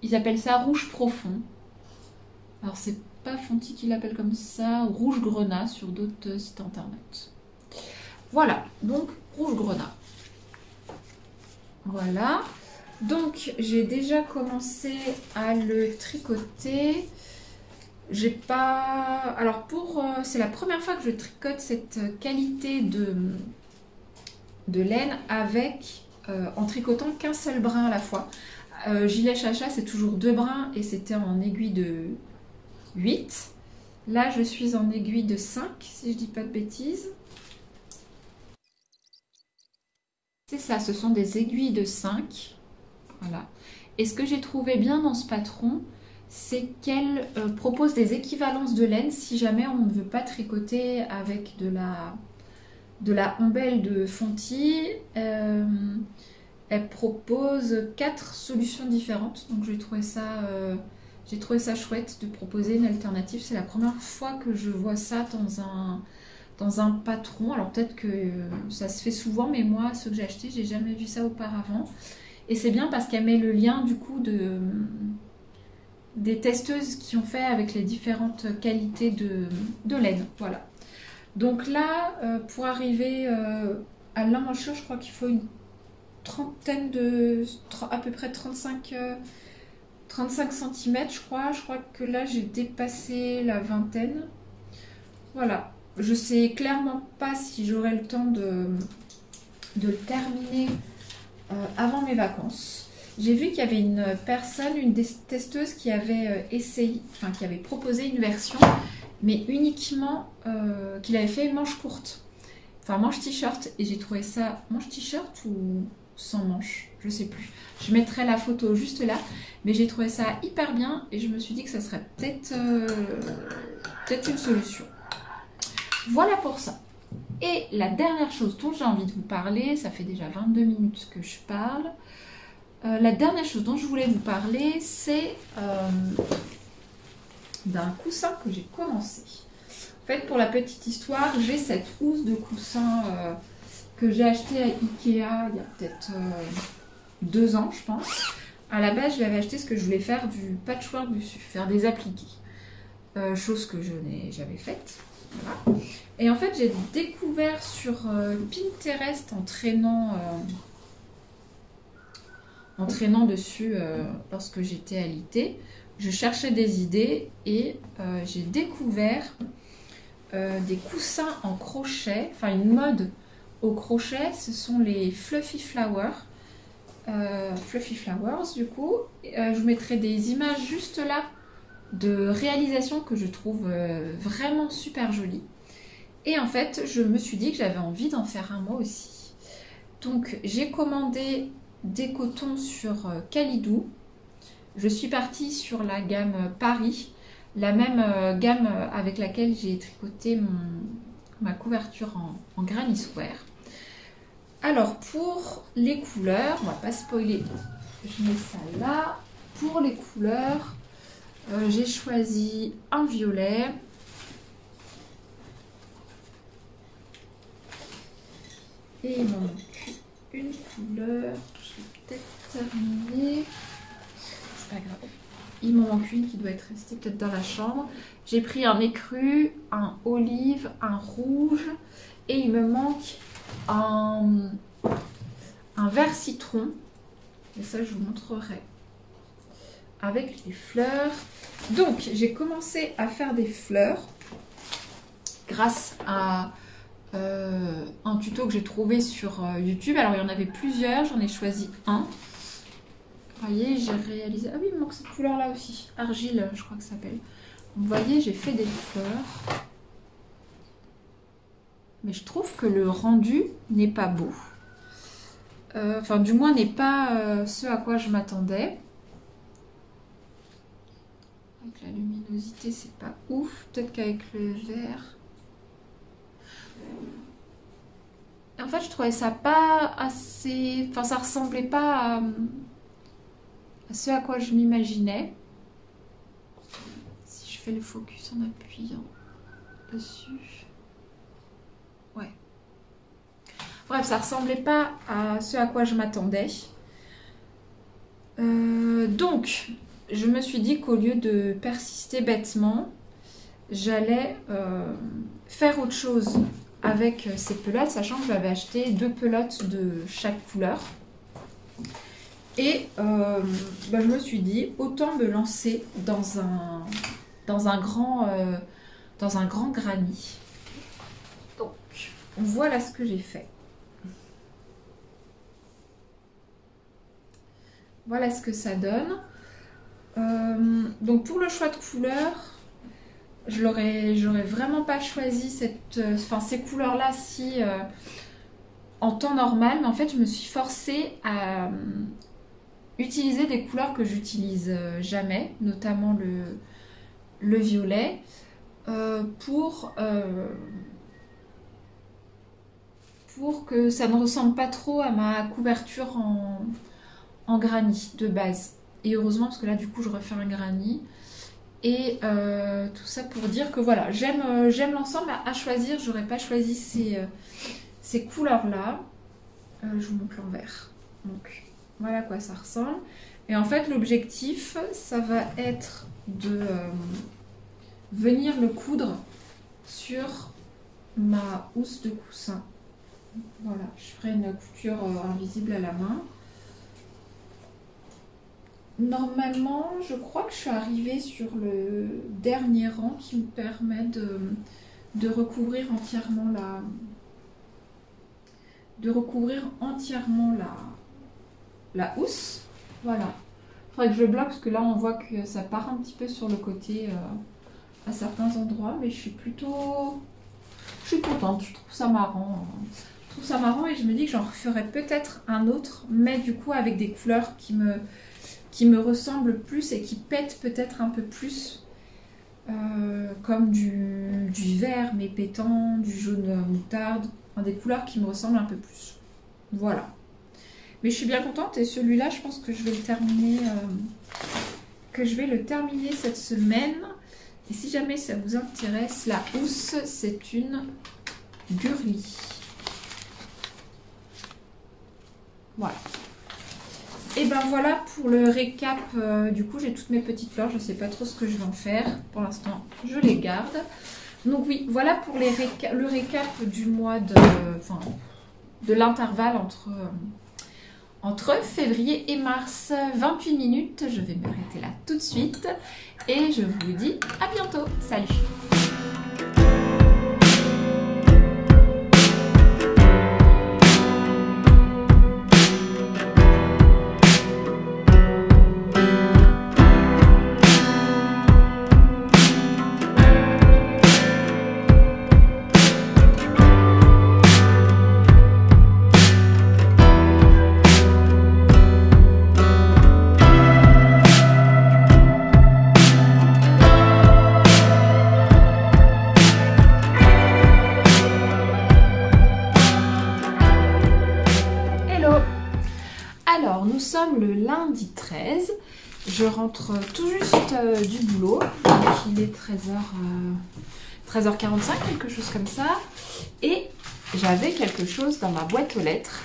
ils appellent ça rouge profond. Alors c'est pas Fonty qui l'appelle comme ça, rouge grenat sur d'autres sites internet. Voilà, donc rouge grenat. Voilà, donc j'ai déjà commencé à le tricoter. J'ai pas... Alors c'est la première fois que je tricote cette qualité de laine avec en tricotant qu'un seul brin à la fois. Gilet chacha c'est toujours 2 brins et c'était en aiguille de 8. Là je suis en aiguille de 5 si je dis pas de bêtises. C'est ça, ce sont des aiguilles de 5. Voilà. Et ce que j'ai trouvé bien dans ce patron, c'est qu'elle propose des équivalences de laine si jamais on ne veut pas tricoter avec de la ombelle de Fonty. Elle propose 4 solutions différentes, donc j'ai trouvé ça chouette de proposer une alternative. C'est la première fois que je vois ça dans un patron. Alors peut-être que ça se fait souvent, mais moi, ceux que j'ai achetés, j'ai jamais vu ça auparavant. Et c'est bien parce qu'elle met le lien du coup des testeuses qui ont fait avec les différentes qualités de laine. Voilà. Donc là, pour arriver à l'emmanchure, je crois qu'il faut une trentaine à peu près 35 cm, je crois. Je crois que là, j'ai dépassé la vingtaine. Voilà. Je sais clairement pas si j'aurai le temps de le terminer avant mes vacances. J'ai vu qu'il y avait une personne, une testeuse qui avait essayé, enfin qui avait proposé une version, mais uniquement qu'il avait fait manche courte, enfin manche t-shirt, et j'ai trouvé ça manche t-shirt ou sans manche, je sais plus. Je mettrai la photo juste là, mais j'ai trouvé ça hyper bien et je me suis dit que ça serait peut-être une solution. Voilà pour ça. Et la dernière chose dont j'ai envie de vous parler, ça fait déjà 22 minutes que je parle. La dernière chose dont je voulais vous parler, c'est d'un coussin que j'ai commencé. En fait, pour la petite histoire, j'ai cette housse de coussin que j'ai acheté à Ikea il y a peut-être 2 ans, je pense. À la base, je l'avais acheté parce que je voulais faire du patchwork dessus, faire des appliqués. Chose que je n'ai jamais faite. Voilà. Et en fait, j'ai découvert sur Pinterest en traînant dessus lorsque j'étais à l'IT. Je cherchais des idées et j'ai découvert des coussins en crochet, enfin une mode au crochet, ce sont les Fluffy Flowers. Fluffy Flowers du coup. Je vous mettrai des images juste là de réalisation que je trouve vraiment super jolies. Et en fait, je me suis dit que j'avais envie d'en faire un moi aussi. Donc j'ai commandé des cotons sur Calidou. Je suis partie sur la gamme Paris, la même gamme avec laquelle j'ai tricoté ma couverture en Granny Square. Alors pour les couleurs, on va pas spoiler, je mets ça là. Pour les couleurs, j'ai choisi un violet. Et il m'en manque une couleur, je vais peut-être terminer. C'est pas grave. Il m'en manque une qui doit être restée peut-être dans la chambre. J'ai pris un écru, un olive, un rouge et il me manque un vert citron. Et ça, je vous montrerai avec les fleurs. Donc, j'ai commencé à faire des fleurs grâce à un tuto que j'ai trouvé sur YouTube. Alors, il y en avait plusieurs. J'en ai choisi un. Vous voyez, j'ai réalisé... Ah oui, il me manque cette couleur-là aussi. Argile, je crois que ça s'appelle. Vous voyez, j'ai fait des fleurs. Mais je trouve que le rendu n'est pas beau. Enfin, du moins, n'est pas ce à quoi je m'attendais. Avec la luminosité, c'est pas ouf. Peut-être qu'avec le vert... En fait, je trouvais ça pas assez... Enfin, ça ressemblait pas à ce à quoi je m'imaginais. Si je fais le focus en appuyant dessus... Ouais. Bref, ça ressemblait pas à ce à quoi je m'attendais. Donc, je me suis dit qu'au lieu de persister bêtement, j'allais faire autre chose avec ces pelotes, sachant que j'avais acheté 2 pelotes de chaque couleur. Et je me suis dit, autant me lancer dans un grand granit. Donc, voilà ce que j'ai fait. Voilà ce que ça donne. Donc pour le choix de couleurs, j'aurais vraiment pas choisi ces couleurs-là si en temps normal, mais en fait je me suis forcée utiliser des couleurs que j'utilise jamais, notamment le violet, pour que ça ne ressemble pas trop à ma couverture en granit de base. Et heureusement, parce que là, du coup, je refais un granit. Et tout ça pour dire que voilà, j'aime l'ensemble. À choisir, j'aurais pas choisi ces couleurs-là. Je vous montre l'envers. Donc, voilà à quoi ça ressemble. Et en fait, l'objectif, ça va être de venir le coudre sur ma housse de coussin. Voilà, je ferai une couture invisible à la main. Normalement, je crois que je suis arrivée sur le dernier rang qui me permet de recouvrir entièrement la housse. Voilà. Il faudrait que je bloque parce que là on voit que ça part un petit peu sur le côté à certains endroits, mais je suis contente, je trouve ça marrant. Je trouve ça marrant et je me dis que j'en referai peut-être un autre, mais du coup avec des couleurs qui me ressemblent plus et qui pètent peut-être un peu plus, comme du vert mais pétant, du jaune moutarde, enfin, des couleurs qui me ressemblent un peu plus. Voilà. Mais je suis bien contente et celui-là, je pense que je vais le terminer, cette semaine. Et si jamais ça vous intéresse, la housse, c'est une Gurli. Voilà. Et ben voilà pour le récap. Du coup, j'ai toutes mes petites fleurs. Je ne sais pas trop ce que je vais en faire. Pour l'instant, je les garde. Donc oui, voilà pour le récap du mois de l'intervalle entre février et mars. 28 minutes. Je vais m'arrêter là tout de suite. Et je vous dis à bientôt. Salut! Alors, nous sommes le lundi 13. Je rentre tout juste du boulot. Donc, il est 13h45, quelque chose comme ça. Et j'avais quelque chose dans ma boîte aux lettres.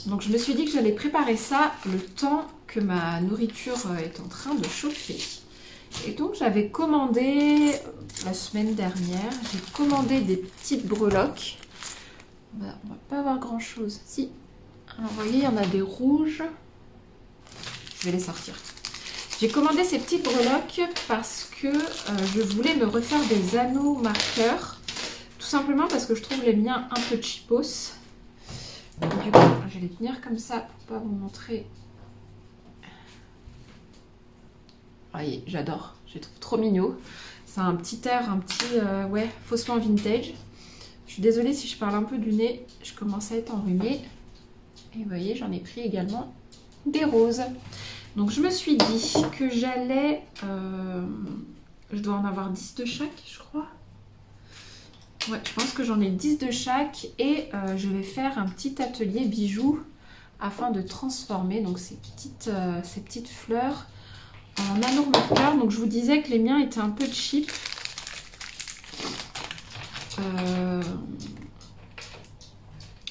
Donc, je me suis dit que j'allais préparer ça le temps que ma nourriture est en train de chauffer. Et donc, j'avais commandé, la semaine dernière, j'ai commandé des petites breloques. On va pas avoir grand-chose. Si. Alors, vous voyez, il y en a des rouges. Je vais les sortir. J'ai commandé ces petites breloques parce que je voulais me refaire des anneaux marqueurs. Tout simplement parce que je trouve les miens un peu cheapos. Du coup, je vais les tenir comme ça pour pas vous montrer. Vous voyez, j'adore. Je les trouve trop mignons. C'est un petit air, ouais, faussement vintage. Je suis désolée si je parle un peu du nez. Je commence à être enrhumée. Et vous voyez, j'en ai pris également des roses. Donc, je me suis dit que j'allais... je dois en avoir 10 de chaque, je crois. Ouais, je pense que j'en ai 10 de chaque. Et je vais faire un petit atelier bijoux afin de transformer donc, ces petites fleurs en anneaux marqueurs. Donc, je vous disais que les miens étaient un peu cheap.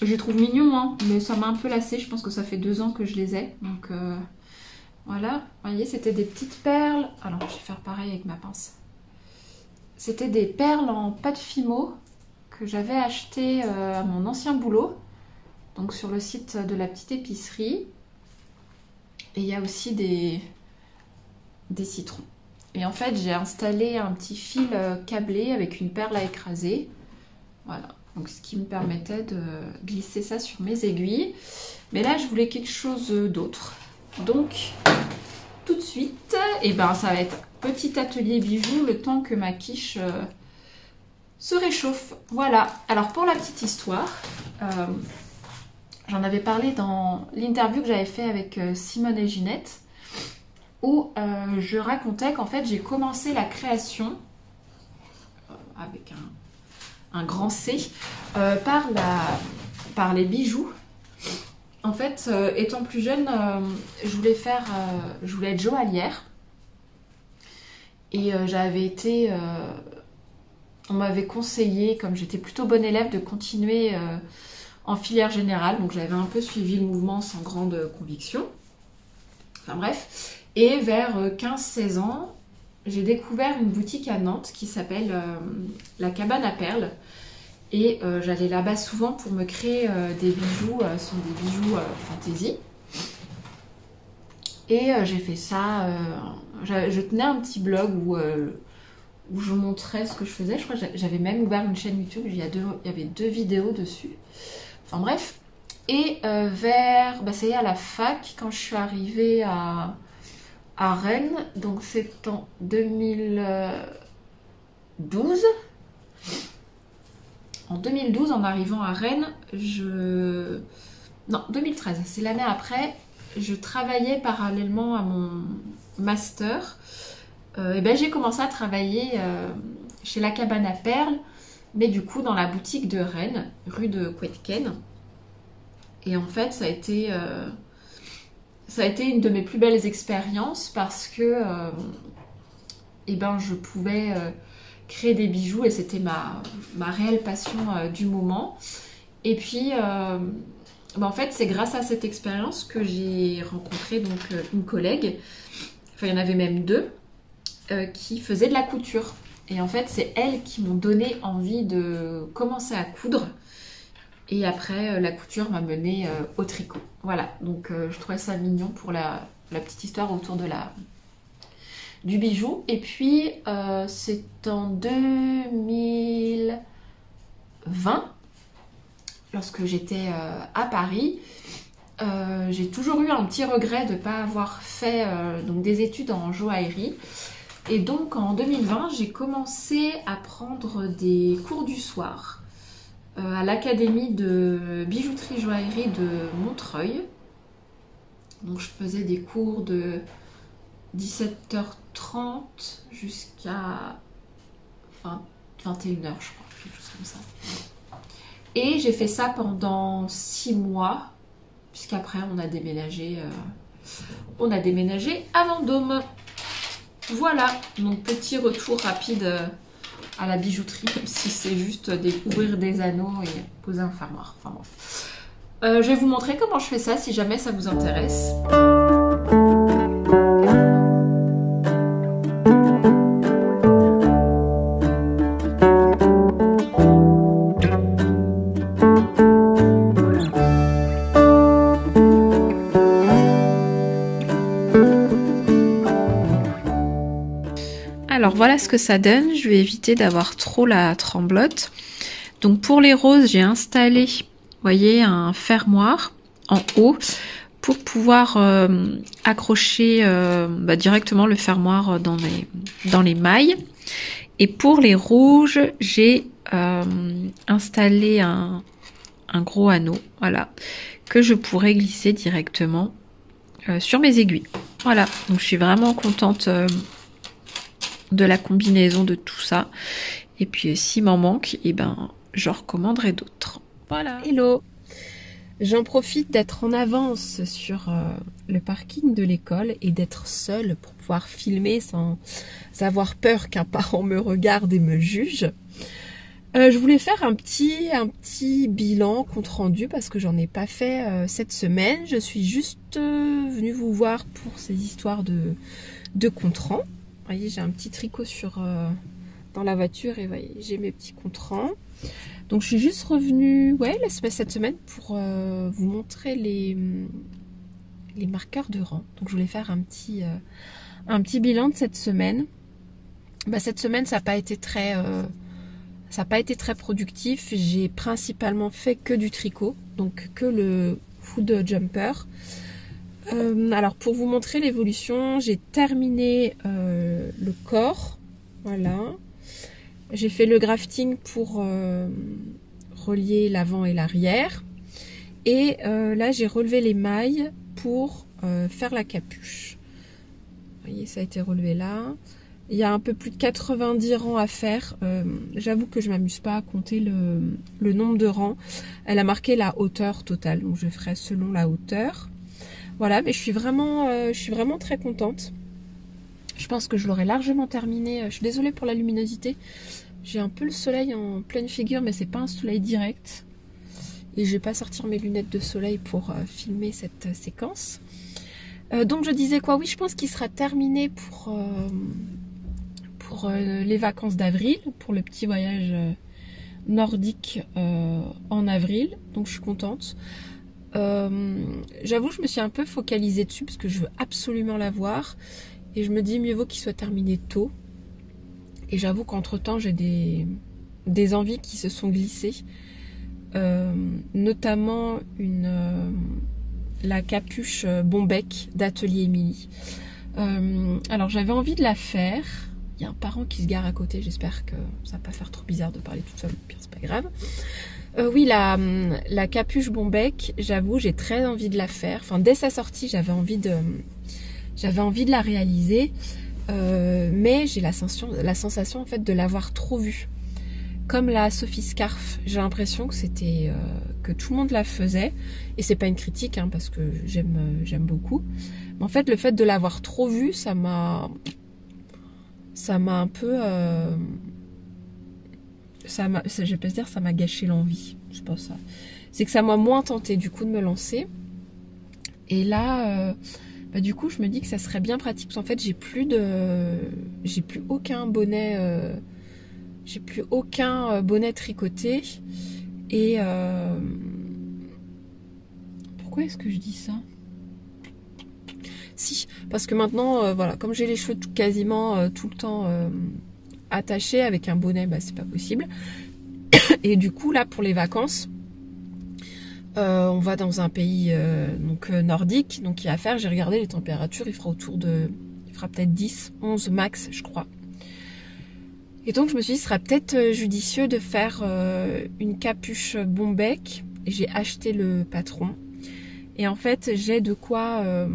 Je les trouve mignons, hein, mais ça m'a un peu lassé. Je pense que ça fait 2 ans que je les ai. Donc voilà, vous voyez, c'était des petites perles. Alors, je vais faire pareil avec ma pince. C'était des perles en pâte fimo que j'avais acheté à mon ancien boulot. Donc sur le site de la petite épicerie. Et il y a aussi des citrons. Et en fait, j'ai installé un petit fil câblé avec une perle à écraser. Voilà. Donc, ce qui me permettait de glisser ça sur mes aiguilles. Mais là, je voulais quelque chose d'autre. Donc, tout de suite, et ben, ça va être petit atelier bijoux le temps que ma quiche se réchauffe. Voilà. Alors, pour la petite histoire, J'en avais parlé dans l'interview que j'avais fait avec Simone et Ginette, où je racontais qu'en fait j'ai commencé la création avec un grand C par les bijoux. En fait, étant plus jeune, je voulais être joaillière. Et j'avais été... on m'avait conseillé, comme j'étais plutôt bonne élève, de continuer en filière générale. Donc j'avais un peu suivi le mouvement sans grande conviction. Enfin bref. Et vers 15-16 ans, j'ai découvert une boutique à Nantes qui s'appelle la Cabane à Perles. Et j'allais là-bas souvent pour me créer des bijoux, ce sont des bijoux fantaisie. Et j'ai fait ça, je tenais un petit blog où je montrais ce que je faisais. Je crois que j'avais même ouvert une chaîne YouTube, il y avait 2 vidéos dessus. Enfin bref. Et ça y est, à la fac, quand je suis arrivée à Rennes, donc c'est en 2012. En 2012, en arrivant à Rennes, non, 2013, c'est l'année après, je travaillais parallèlement à mon master. Et ben, j'ai commencé à travailler chez la Cabane à Perles, mais du coup dans la boutique de Rennes, rue de Couetken. Et en fait, ça a été une de mes plus belles expériences parce que je pouvais créer des bijoux et c'était ma réelle passion du moment. Et puis, en fait, c'est grâce à cette expérience que j'ai rencontré donc une collègue, enfin il y en avait même 2, qui faisaient de la couture. Et en fait, c'est elles qui m'ont donné envie de commencer à coudre. Et après, la couture m'a menée au tricot. Voilà, donc je trouvais ça mignon pour la petite histoire autour du bijou. Et puis, c'est en 2020, lorsque j'étais à Paris, j'ai toujours eu un petit regret de ne pas avoir fait donc des études en joaillerie. Et donc, en 2020, j'ai commencé à prendre des cours du soir à l'académie de bijouterie joaillerie de Montreuil. Donc je faisais des cours de 17h30 jusqu'à 21h, je crois, quelque chose comme ça. Et j'ai fait ça pendant 6 mois, puisqu'après on a déménagé à Vendôme. Voilà, donc petit retour rapide à la bijouterie, comme si c'est juste découvrir des anneaux et poser un fermoir. Enfin bref. Je vais vous montrer comment je fais ça si jamais ça vous intéresse. Alors voilà ce que ça donne, je vais éviter d'avoir trop la tremblote. Donc pour les roses, j'ai installé, vous voyez, un fermoir en haut pour pouvoir accrocher directement le fermoir dans les mailles. Et pour les rouges, j'ai installé un gros anneau, voilà, que je pourrais glisser directement sur mes aiguilles. Voilà, donc je suis vraiment contente de la combinaison de tout ça. Et puis s'il m'en manque, j'en recommanderai d'autres. Voilà. Hello. J'en profite d'être en avance sur le parking de l'école et d'être seule pour pouvoir filmer sans avoir peur qu'un parent me regarde et me juge. Je voulais faire un petit bilan compte rendu parce que j'en ai pas fait cette semaine. Je suis juste venue vous voir pour ces histoires de compte-rendu. Vous voyez, j'ai un petit tricot dans la voiture et voyez, j'ai mes petits compte-rendus. Donc je suis juste revenue cette semaine pour vous montrer les marqueurs de rang. Donc je voulais faire un petit bilan de cette semaine. Cette semaine, ça n'a pas été très productif. J'ai principalement fait que du tricot, donc que le food jumper. Alors pour vous montrer l'évolution, j'ai terminé le corps, voilà. J'ai fait le grafting pour relier l'avant et l'arrière. Et là j'ai relevé les mailles pour faire la capuche. Vous voyez, ça a été relevé là. Il y a un peu plus de 90 rangs à faire. J'avoue que je m'amuse pas à compter le nombre de rangs. Elle a marqué la hauteur totale, donc je ferai selon la hauteur. Voilà, mais je suis vraiment très contente. Je pense que je l'aurai largement terminé. Je suis désolée pour la luminosité. J'ai un peu le soleil en pleine figure, mais c'est pas un soleil direct. Et je vais pas sortir mes lunettes de soleil pour filmer cette séquence. Donc je disais quoi? Oui, je pense qu'il sera terminé pour les vacances d'avril, pour le petit voyage nordique en avril. Donc je suis contente. J'avoue, je me suis un peu focalisée dessus parce que je veux absolument la voir. Et je me dis mieux vaut qu'il soit terminé tôt. Et j'avoue qu'entre temps j'ai des envies qui se sont glissées. Notamment la capuche Bombec d'Atelier Émilie. Alors j'avais envie de la faire. Il y a un parent qui se gare à côté, j'espère que ça va pas faire trop bizarre de parler toute seule, pire c'est pas grave. Oui, la capuche Bombec, j'avoue j'ai très envie de la faire. Enfin dès sa sortie j'avais envie de la réaliser. Mais j'ai la sensation en fait de l'avoir trop vue. Comme la Sophie Scarf, j'ai l'impression que c'était que tout le monde la faisait. Et c'est pas une critique, hein, parce que j'aime beaucoup. Mais en fait, le fait de l'avoir trop vue, ça m'a un peu... je peux se dire, ça m'a gâché l'envie. Je pense ça. C'est que ça m'a moins tenté du coup de me lancer. Et là, du coup, je me dis que ça serait bien pratique. Parce qu'en fait, j'ai plus aucun bonnet... J'ai plus aucun bonnet tricoté. Et pourquoi est-ce que je dis ça? Si, parce que maintenant, voilà, comme j'ai les cheveux quasiment tout le temps attachés avec un bonnet, bah, c'est pas possible. Et du coup, là, pour les vacances, on va dans un pays nordique. Donc, il y a à faire, j'ai regardé les températures, il fera peut-être 10, 11 max, je crois. Et donc je me suis dit, ce sera peut-être judicieux de faire une capuche Bombec. J'ai acheté le patron. Et en fait, j'ai de quoi à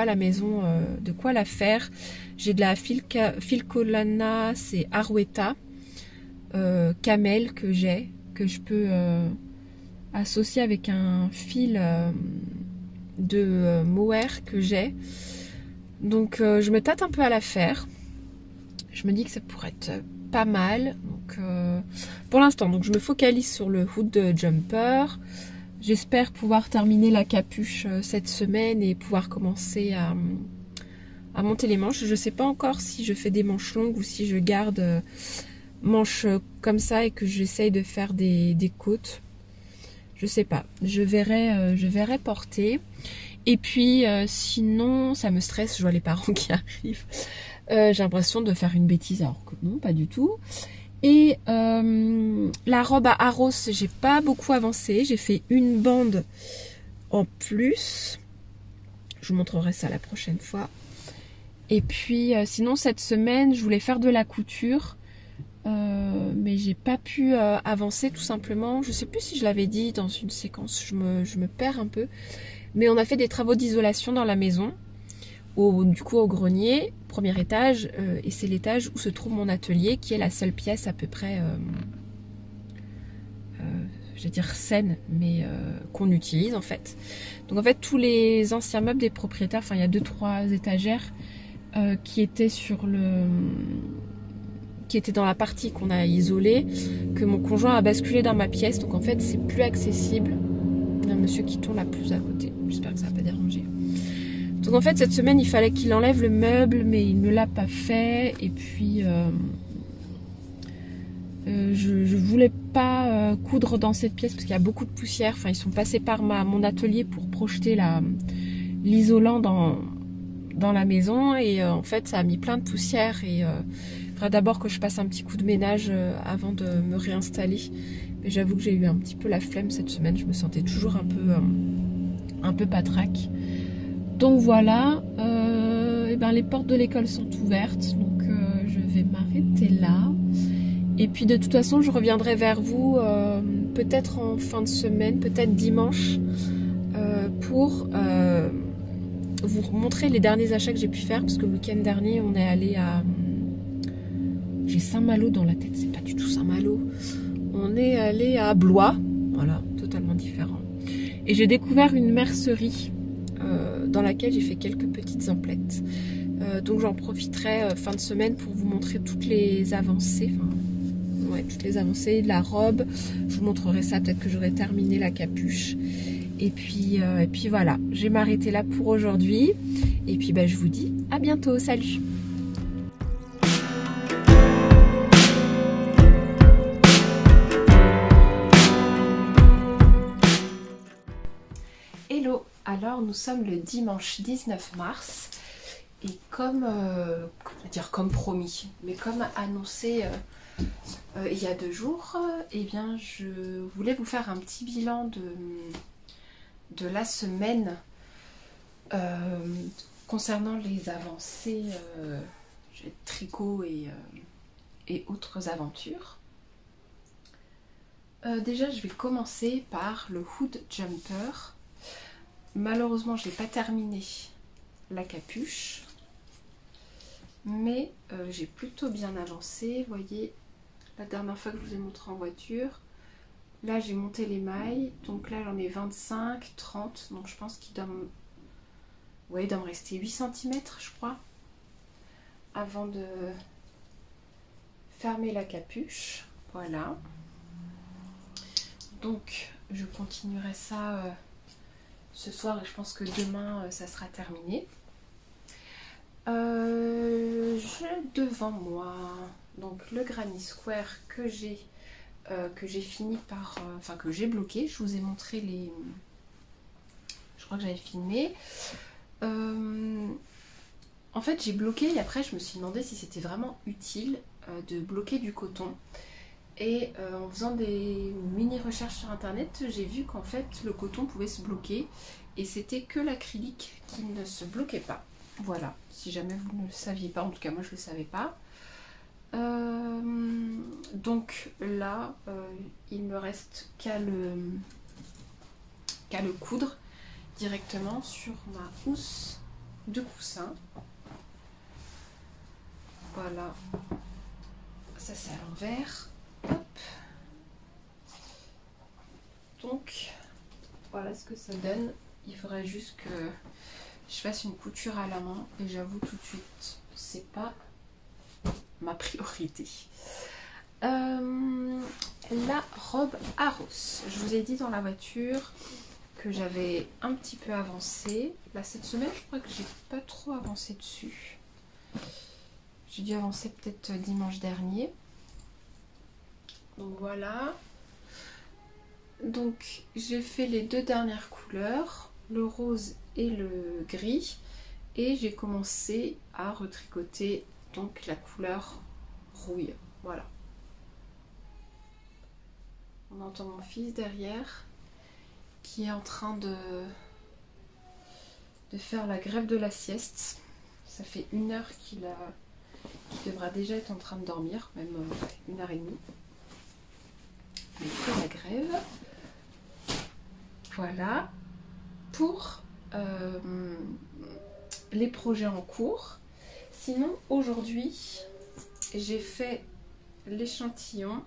la maison, de quoi la faire. J'ai de la Filcolana, c'est Arouetta, camel que je peux associer avec un fil de mohair que j'ai. Donc je me tâte un peu à la faire. Je me dis que ça pourrait être pas mal. Donc, pour l'instant, donc je me focalise sur le hood de jumper. J'espère pouvoir terminer la capuche cette semaine et pouvoir commencer à monter les manches. Je ne sais pas encore si je fais des manches longues ou si je garde manches comme ça et que j'essaye de faire des côtes. Je sais pas. Je verrai porter. Et puis sinon, ça me stresse. Je vois les parents qui arrivent. J'ai l'impression de faire une bêtise alors que non, pas du tout. Et la robe à Arros, j'ai pas beaucoup avancé. J'ai fait une bande en plus. Je vous montrerai ça la prochaine fois. Et puis sinon cette semaine, je voulais faire de la couture. Mais j'ai pas pu avancer tout simplement. Je sais plus si je l'avais dit dans une séquence. Je me perds un peu. Mais on a fait des travaux d'isolation dans la maison. Du coup au grenier, premier étage, et c'est l'étage où se trouve mon atelier, qui est la seule pièce à peu près, je vais dire saine, mais qu'on utilise en fait. Donc en fait tous les anciens meubles des propriétaires, enfin il y a 2-3 étagères qui étaient dans la partie qu'on a isolée, que mon conjoint a basculé dans ma pièce, donc en fait c'est plus accessible. Il y a un monsieur qui tourne là plus à côté, j'espère que ça va pas déranger. Donc en fait cette semaine il fallait qu'il enlève le meuble, mais il ne l'a pas fait. Et puis je voulais pas coudre dans cette pièce parce qu'il y a beaucoup de poussière. Enfin ils sont passés par mon atelier pour projeter l'isolant dans la maison. Et en fait ça a mis plein de poussière. Et il faudra d'abord que je passe un petit coup de ménage avant de me réinstaller. Mais j'avoue que j'ai eu un petit peu la flemme cette semaine. Je me sentais toujours un peu patraque. Donc voilà, et ben les portes de l'école sont ouvertes, donc je vais m'arrêter là. Et puis de toute façon, je reviendrai vers vous peut-être en fin de semaine, peut-être dimanche, pour vous montrer les derniers achats que j'ai pu faire, parce que le week-end dernier on est allé à... J'ai Saint-Malo dans la tête, c'est pas du tout Saint-Malo. On est allé à Blois, voilà, totalement différent. Et j'ai découvert une mercerie dans laquelle j'ai fait quelques petites emplettes. Donc j'en profiterai fin de semaine pour vous montrer toutes les avancées, toutes les avancées de la robe. Je vous montrerai ça, peut-être que j'aurai terminé la capuche. Et puis voilà, je vais m'arrêter là pour aujourd'hui. Et puis je vous dis à bientôt, salut! Hello, alors nous sommes le dimanche 19 mars. Et comme promis, mais comme annoncé il y a 2 jours, eh bien je voulais vous faire un petit bilan de la semaine concernant les avancées tricot et autres aventures. Déjà je vais commencer par le hood jumper. Malheureusement je n'ai pas terminé la capuche, mais j'ai plutôt bien avancé. Vous voyez, la dernière fois que je vous ai montré en voiture, là j'ai monté les mailles, donc là j'en ai 25, 30, donc je pense qu'il doit me rester 8 cm je crois, avant de fermer la capuche. Voilà, donc je continuerai ça ce soir et je pense que demain ça sera terminé. J'ai devant moi donc le Granny Square que j'ai fini par... que j'ai bloqué. Je vous ai montré les... Je crois que j'avais filmé. En fait j'ai bloqué et après je me suis demandé si c'était vraiment utile de bloquer du coton. Et en faisant des mini recherches sur internet, j'ai vu qu'en fait le coton pouvait se bloquer et c'était que l'acrylique qui ne se bloquait pas. Voilà, si jamais vous ne le saviez pas, en tout cas moi je ne le savais pas. Donc là, il me reste qu'à le coudre directement sur ma housse de coussin. Voilà, ça c'est à l'envers. Hop. Donc voilà ce que ça donne. Il faudrait juste que je fasse une couture à la main et j'avoue tout de suite c'est pas ma priorité. La robe à Ross, je vous ai dit dans la voiture que j'avais un petit peu avancé. Là cette semaine je crois que j'ai pas trop avancé dessus. J'ai dû avancer peut-être dimanche dernier. Donc voilà, donc j'ai fait les 2 dernières couleurs, le rose et le gris, et j'ai commencé à retricoter donc la couleur rouille. Voilà, on entend mon fils derrière qui est en train de faire la grève de la sieste. Ça fait 1 heure qu'il devra déjà être en train de dormir, même 1h30. Il fait la grève. Voilà pour les projets en cours. Sinon aujourd'hui j'ai fait l'échantillon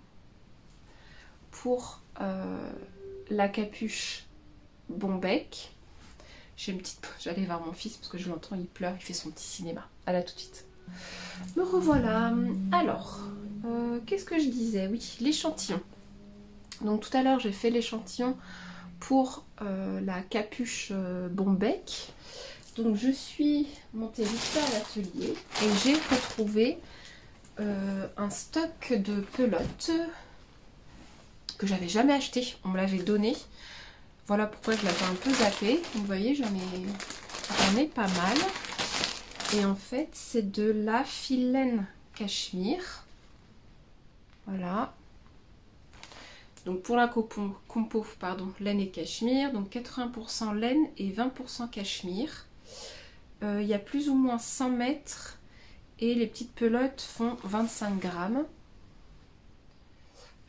pour la capuche bon bec. J'allais voir mon fils parce que je l'entends, il pleure, il fait son petit cinéma. À là tout de suite. Me revoilà. Alors qu'est-ce que je disais? Oui, l'échantillon. Donc tout à l'heure j'ai fait l'échantillon pour la capuche bon bec. Donc je suis montée vite fait à l'atelier et j'ai retrouvé un stock de pelotes que j'avais jamais acheté. On me l'avait donné. Voilà pourquoi je l'avais un peu zappé. Donc vous voyez, j'en ai pas mal. Et en fait c'est de la fil laine cachemire. Voilà. Donc pour la compo, laine et cachemire, donc 80% laine et 20% cachemire. Il y a plus ou moins 100 mètres et les petites pelotes font 25 grammes.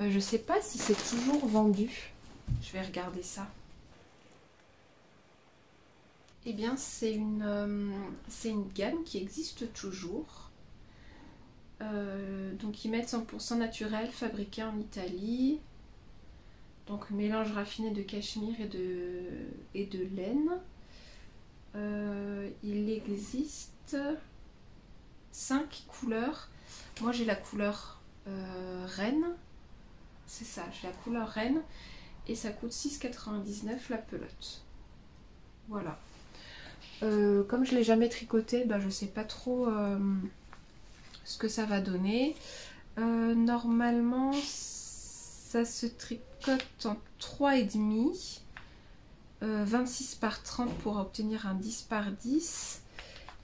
Je sais pas si c'est toujours vendu. Je vais regarder ça. Eh bien, c'est une gamme qui existe toujours. Donc, ils mettent 100% naturel, fabriqué en Italie. Donc, mélange raffiné de cachemire et de laine. Il existe 5 couleurs. Moi, j'ai la couleur reine. C'est ça, j'ai la couleur reine. Et ça coûte 6,99 la pelote. Voilà. Comme je ne l'ai jamais tricoté, bah, je ne sais pas trop ce que ça va donner. Normalement, ça se tricote en 3,5. 26 par 30 pour obtenir un 10 par 10.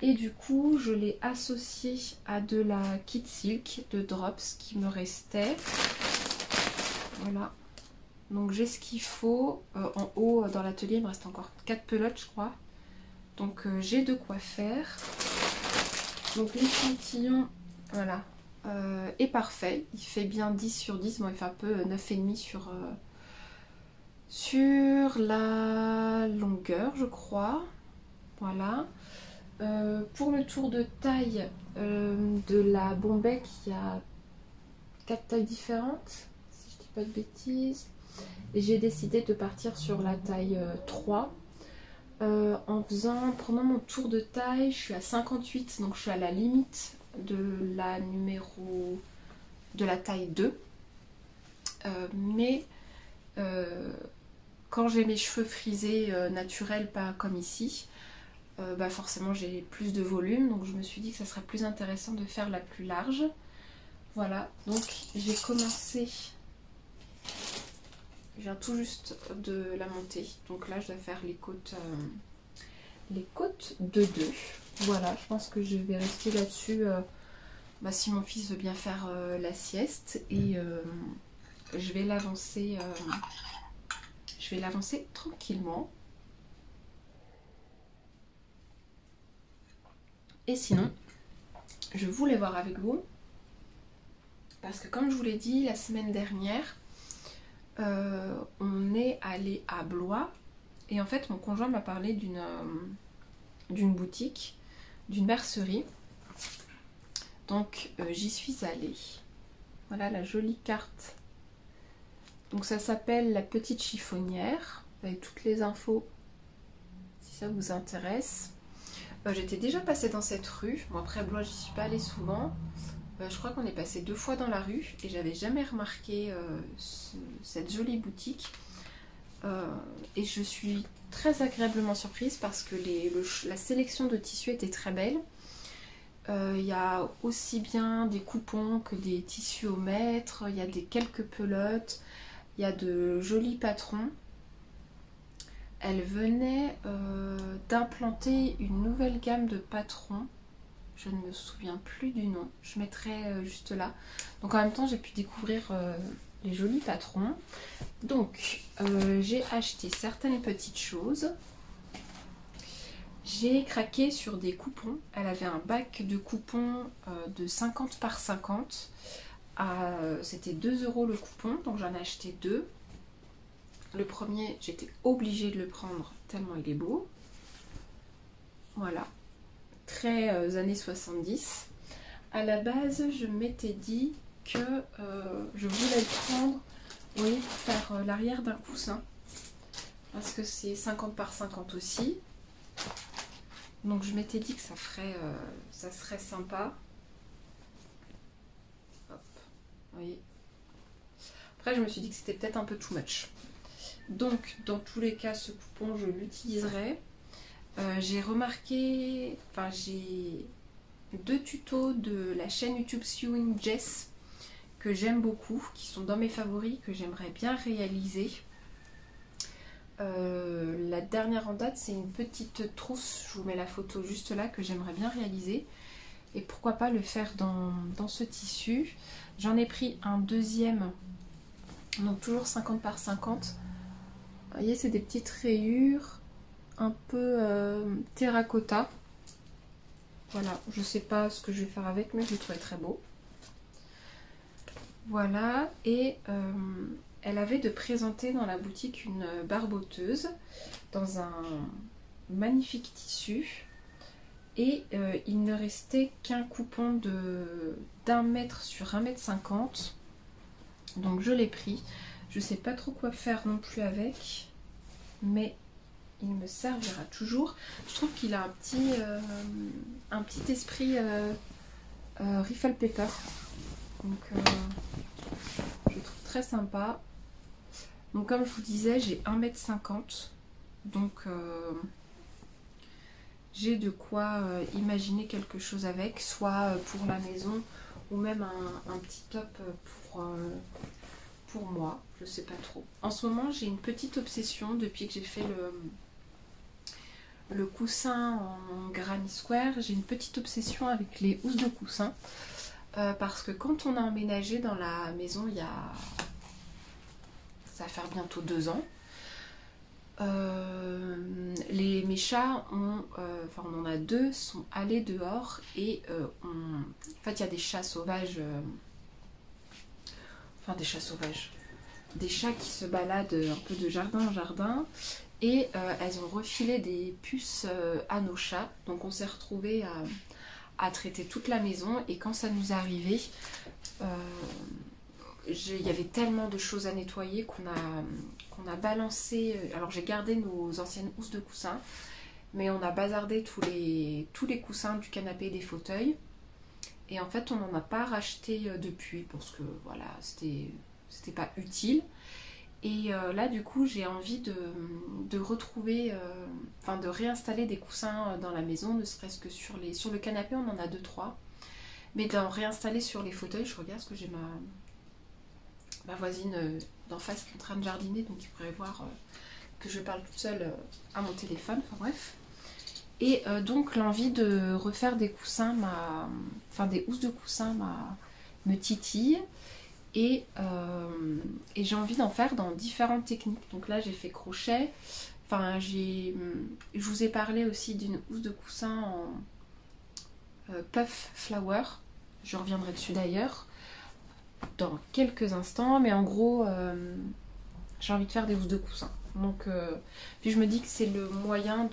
Et du coup, je l'ai associé à de la Kit Silk de Drops qui me restait. Voilà. Donc j'ai ce qu'il faut. En haut, dans l'atelier, il me reste encore 4 pelotes, je crois. Donc j'ai de quoi faire. Donc l'échantillon, voilà, est parfait. Il fait bien 10 sur 10. Bon, il fait un peu 9,5 sur la longueur, je crois. Voilà. Pour le tour de taille de la Bombay, il y a 4 tailles différentes, si je dis pas de bêtises. Et j'ai décidé de partir sur la taille 3. Prenant mon tour de taille, je suis à 58, donc je suis à la limite de la taille 2. Mais quand j'ai mes cheveux frisés naturels, pas comme ici, bah forcément j'ai plus de volume, donc je me suis dit que ça serait plus intéressant de faire la plus large. Voilà, donc j'ai commencé, je viens tout juste de la monter, donc là je dois faire les côtes de 2. Voilà, je pense que je vais rester là-dessus bah, si mon fils veut bien faire la sieste, et je vais l'avancer tranquillement. Et sinon, je voulais voir avec vous, parce que comme je vous l'ai dit la semaine dernière, on est allé à Blois, et en fait mon conjoint m'a parlé d'une boutique, d'une mercerie. Donc j'y suis allée. Voilà la jolie carte. Donc ça s'appelle La Petite Chiffonnière, avec toutes les infos si ça vous intéresse. J'étais déjà passée dans cette rue. Bon, après Blois, j'y suis pas allée souvent. Je crois qu'on est passé 2 fois dans la rue et j'avais jamais remarqué cette jolie boutique. Et je suis très agréablement surprise parce que la sélection de tissus était très belle. Il y a aussi bien des coupons que des tissus au mètre. Il y a quelques pelotes. Il y a de jolis patrons. Elle venait d'implanter une nouvelle gamme de patrons. Je ne me souviens plus du nom. Je mettrai juste là. Donc en même temps, j'ai pu découvrir les jolis patrons. Donc j'ai acheté certaines petites choses. J'ai craqué sur des coupons. Elle avait un bac de coupons de 50 par 50. C'était 2 € le coupon. Donc j'en ai acheté 2. Le premier, j'étais obligée de le prendre tellement il est beau. Voilà. Très années 70. À la base, je m'étais dit que je voulais le prendre, vous voyez, pour faire l'arrière d'un coussin. Parce que c'est 50 par 50 aussi. Donc je m'étais dit que ça serait sympa. Hop, vous voyez. Après, je me suis dit que c'était peut-être un peu too much. Donc, dans tous les cas, ce coupon, je l'utiliserai. J'ai remarqué, enfin, j'ai 2 tutos de la chaîne YouTube Sewing Jess que j'aime beaucoup, qui sont dans mes favoris, que j'aimerais bien réaliser. La dernière en date, c'est une petite trousse, je vous mets la photo juste là, que j'aimerais bien réaliser. Et pourquoi pas le faire dans ce tissu. J'en ai pris un deuxième, donc toujours 50 par 50. Vous voyez, c'est des petites rayures un peu terracotta. Voilà, je sais pas ce que je vais faire avec, mais je le trouvais très beau. Voilà, et elle avait de présenter dans la boutique une barboteuse dans un magnifique tissu. Et il ne restait qu'un coupon d'1 mètre sur 1,50 m. Donc je l'ai pris. Je sais pas trop quoi faire non plus avec, mais il me servira toujours. Je trouve qu'il a un petit esprit Riffle Paper. Donc je trouve très sympa. Donc comme je vous disais, j'ai 1,50 m. Donc j'ai de quoi imaginer quelque chose avec, soit pour la maison ou même un petit top pour moi, je sais pas trop. En ce moment, j'ai une petite obsession depuis que j'ai fait le coussin en Granny Square. J'ai une petite obsession avec les housses de coussin parce que quand on a emménagé dans la maison il y a... ça va faire bientôt 2 ans. Mes chats enfin on en a 2, sont allés dehors et en fait il y a des chats sauvages, des chats qui se baladent un peu de jardin en jardin et elles ont refilé des puces à nos chats, donc on s'est retrouvés à traiter toute la maison et quand ça nous est arrivé, il y avait tellement de choses à nettoyer qu'on a balancé. Alors j'ai gardé nos anciennes housses de coussin, mais on a bazardé tous les coussins du canapé et des fauteuils. Et en fait on n'en a pas racheté depuis parce que voilà, c'était pas utile. Et là du coup j'ai envie de retrouver, enfin de réinstaller des coussins dans la maison, ne serait-ce que sur le canapé on en a 2-3. Mais d'en réinstaller sur les fauteuils. Je regarde ce que j'ai ma voisine d'en face qui est en train de jardiner, donc il pourrait voir que je parle toute seule à mon téléphone, enfin bref. Et donc l'envie de refaire des coussins, des housses de coussins me titille. Et j'ai envie d'en faire dans différentes techniques. Donc là j'ai fait crochet, enfin je vous ai parlé aussi d'une housse de coussin en puff flower, je reviendrai dessus d'ailleurs dans quelques instants, mais en gros j'ai envie de faire des housses de coussin. Donc puis je me dis que c'est le moyen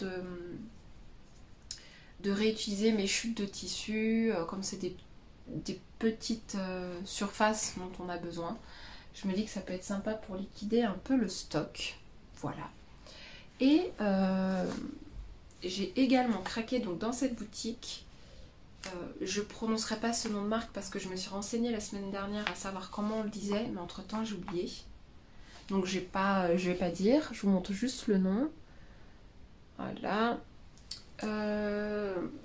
de réutiliser mes chutes de tissu, comme c'est des petites surfaces dont on a besoin. Je me dis que ça peut être sympa pour liquider un peu le stock. Voilà. Et j'ai également craqué donc dans cette boutique. Je prononcerai pas ce nom de marque parce que je me suis renseignée la semaine dernière à savoir comment on le disait, mais entre temps j'ai oublié. Donc je vais pas dire, je vous montre juste le nom. Voilà.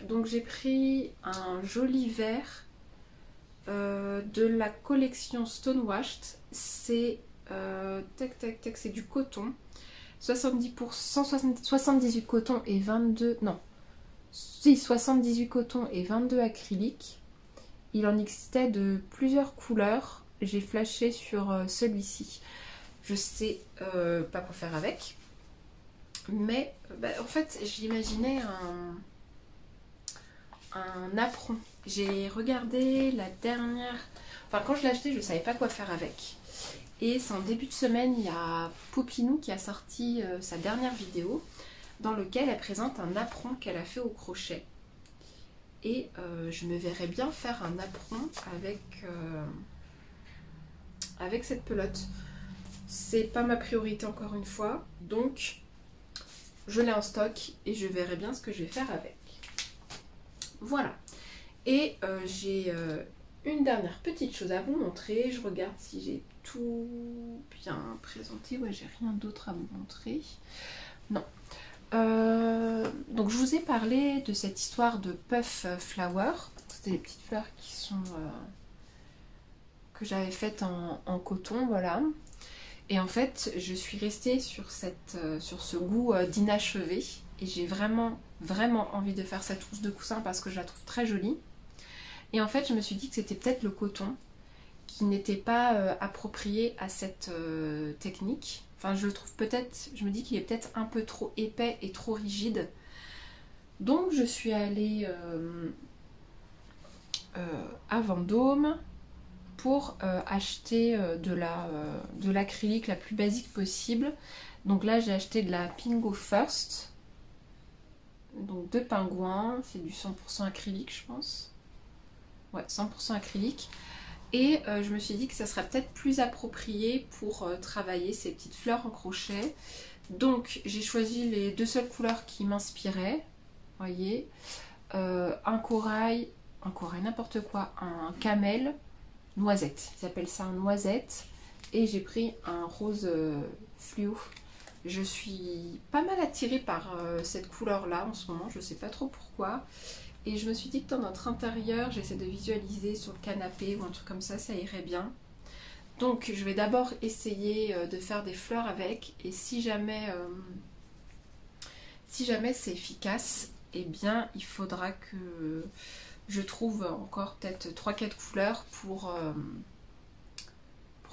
Donc j'ai pris un joli verre de la collection Stonewashed. C'est c'est du coton. 78 coton et 22... Non. Si, 78 coton et 22 acryliques. Il en existait de plusieurs couleurs. J'ai flashé sur celui-ci. Je sais pas quoi faire avec. Mais en fait, j'imaginais un apron. J'ai regardé la dernière... Enfin, quand je l'ai acheté, je ne savais pas quoi faire avec. Et c'est en début de semaine, il y a Popinou qui a sorti sa dernière vidéo dans lequel elle présente un apron qu'elle a fait au crochet. Et je me verrais bien faire un apron avec cette pelote. C'est pas ma priorité encore une fois. Donc, je l'ai en stock et je verrai bien ce que je vais faire avec. Voilà. Et j'ai une dernière petite chose à vous montrer. Je regarde si j'ai tout bien présenté. Ouais, j'ai rien d'autre à vous montrer. Non. Donc je vous ai parlé de cette histoire de puff flower. C'était les petites fleurs qui sont que j'avais faites en coton, voilà. Et en fait, je suis restée sur ce goût d'inachevé. Et j'ai vraiment envie de faire cette housse de coussin parce que je la trouve très jolie. Et en fait, je me suis dit que c'était peut-être le coton qui n'était pas approprié à cette technique. Enfin, je le trouve peut-être, je me dis qu'il est peut-être un peu trop épais et trop rigide. Donc, je suis allée à Vendôme pour acheter de l'acrylique la plus basique possible. Donc là j'ai acheté de la Pingo First, donc 2 pingouins, c'est du 100% acrylique je pense. Ouais, 100% acrylique. Et je me suis dit que ça serait peut-être plus approprié pour travailler ces petites fleurs en crochet. Donc j'ai choisi les 2 seules couleurs qui m'inspiraient. Voyez, un corail n'importe quoi, un camel, noisette. Ils appellent ça un noisette. Et j'ai pris un rose fluo. Je suis pas mal attirée par cette couleur-là en ce moment, je sais pas trop pourquoi. Et je me suis dit que dans notre intérieur, j'essaie de visualiser sur le canapé ou un truc comme ça irait bien. Donc je vais d'abord essayer de faire des fleurs avec. Et si jamais c'est efficace, eh bien il faudra que je trouve encore peut-être 3-4 couleurs pour